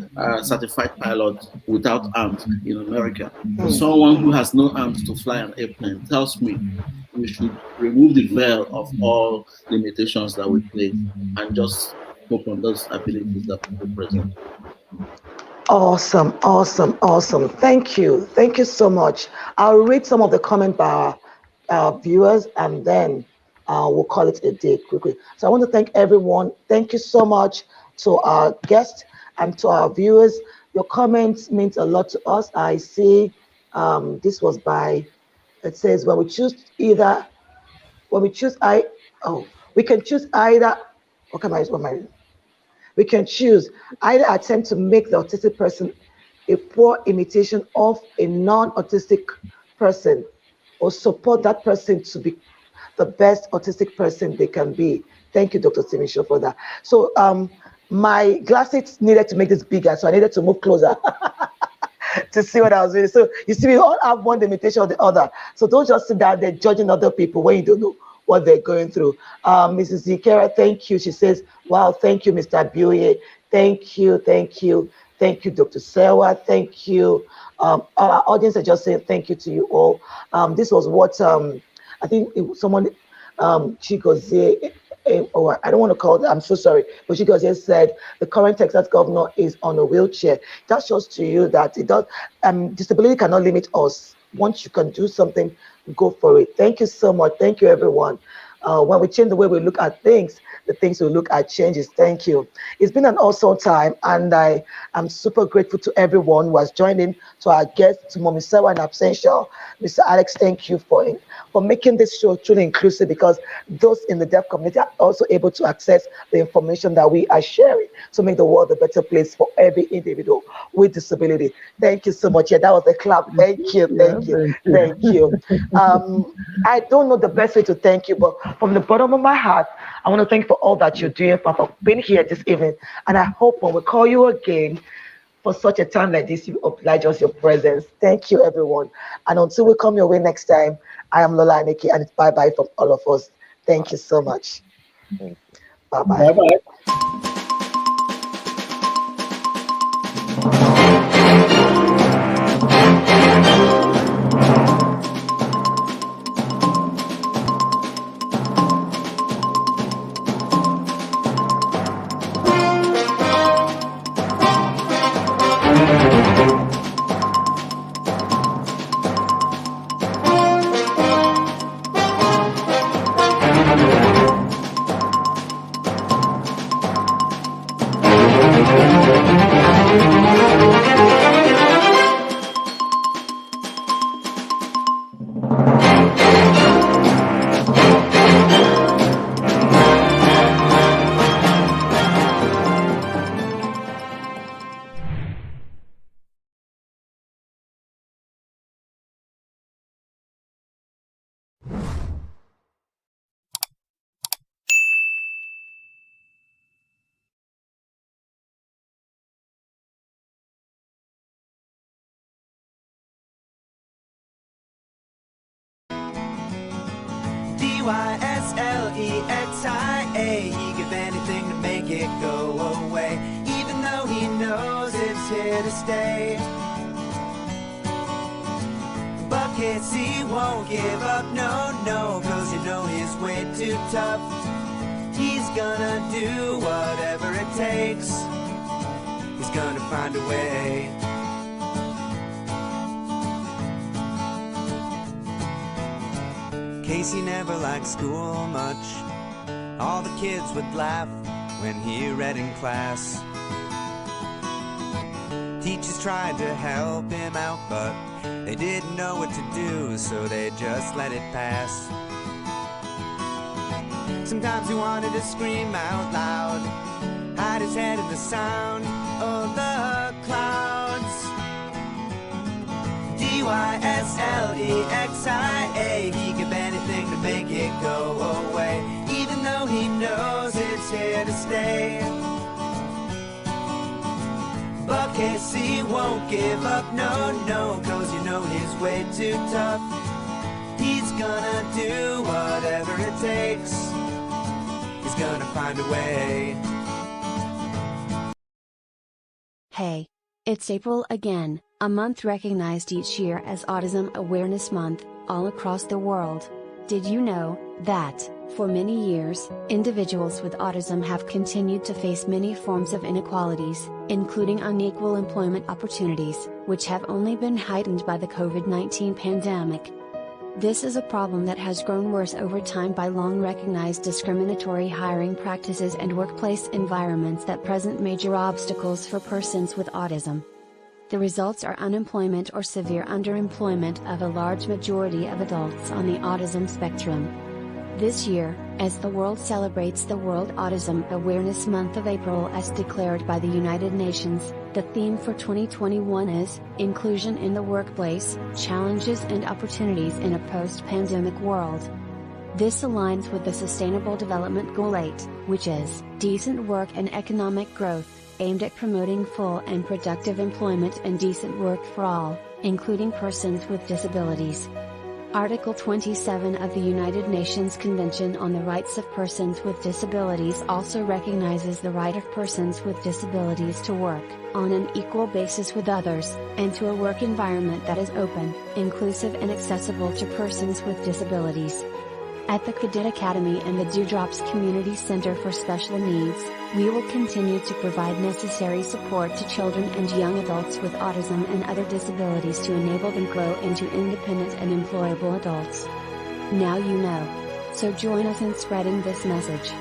certified pilot without arms in America. Someone who has no arms to fly an airplane tells me we should remove the veil of all limitations that we place and just hope on those abilities that we present. Awesome. Thank you so much. I'll read some of the comment by our viewers and then we'll call it a day quickly. So I want to thank everyone. Thank you so much to our guests and to our viewers. Your comments means a lot to us. I see this was it says we can choose either attempt to make the autistic person a poor imitation of a non-autistic person or support that person to be the best autistic person they can be. Thank you, Dr. Timisho, for that. So my glasses needed to make this bigger, so I needed to move closer to see what I was doing. So you see, we all have one limitation or the other. So don't just sit down there judging other people when you don't know what they're going through. Mrs. Zikera, thank you. She says, wow, thank you, Mr. Bioye. Thank you, Dr. Sewa. Thank you. Our audience are just saying thank you to you all. This was what I think someone, 𝗔𝘂𝘁𝗫𝗫𝗫𝗫, or I don't want to call it, I'm so sorry, but 𝗔𝘂𝘁𝗫𝗫𝗫 said the current Texas governor is on a wheelchair. That shows to you that it does, disability cannot limit us. Once you can do something, go for it. Thank you so much. Thank you, everyone. When we change the way we look at things, the things we look at changes. Thank you. It's been an awesome time, and I am super grateful to everyone who has joined in, to our guests, to Mommy Sarah in absentia. Mr. Alex, thank you for making this show truly inclusive, because those in the deaf community are also able to access the information that we are sharing to make the world a better place for every individual with disability. Thank you so much. Yeah, that was a clap. Thank you. I don't know the best way to thank you, but from the bottom of my heart, I want to thank you for all that you're doing, for being here this evening. And I hope when we call you again for such a time like this, you oblige us your presence. Thank you, everyone. And until we come your way next time, I am Lola Aneke, and it's bye-bye from all of us. Thank you so much. Bye-bye. Bye-bye. 𝗔𝘂𝗁𝗍𝗂𝗃𝗍𝗍. He give anything to make it go away, even though he knows it's here to stay. 𝗑𝗶𝘁𝗵 won't give up, no, no, cause you know he's way too tough. He's gonna do whatever it takes. He's gonna find a way. Casey never liked school much. All the kids would laugh when he read in class. Teachers tried to help him out, but they didn't know what to do, so they just let it pass. Sometimes he wanted to scream out loud, hide his head in the sound of the clouds. 𝗔𝘂𝗁𝗍𝗂𝗃𝗍𝗍. He give anything to make it go away, even though he knows it's here to stay. 𝗑𝗶𝘁𝗵 won't give up, no, no, cause you know he's way too tough. He's gonna do whatever it takes. He's gonna find a way. Hey, it's April again, a month recognized each year as Autism Awareness Month, all across the world. Did you know that, for many years, individuals with autism have continued to face many forms of inequalities, including unequal employment opportunities, which have only been heightened by the COVID-19 pandemic? This is a problem that has grown worse over time by long recognized discriminatory hiring practices and workplace environments that present major obstacles for persons with autism. The results are unemployment or severe underemployment of a large majority of adults on the autism spectrum. This year, as the world celebrates the World Autism Awareness Month of April as declared by the United Nations, the theme for 2021 is, Inclusion in the Workplace, Challenges and Opportunities in a Post-Pandemic World. This aligns with the Sustainable Development Goal 8, which is, Decent Work and Economic Growth, aimed at promoting full and productive employment and decent work for all, including persons with disabilities. Article 27 of the United Nations Convention on the Rights of Persons with Disabilities also recognizes the right of persons with disabilities to work, on an equal basis with others, and to a work environment that is open, inclusive and accessible to persons with disabilities. At the Cadet Academy and the Dewdrops Community Center for Special Needs, we will continue to provide necessary support to children and young adults with autism and other disabilities to enable them grow into independent and employable adults. Now you know. So join us in spreading this message.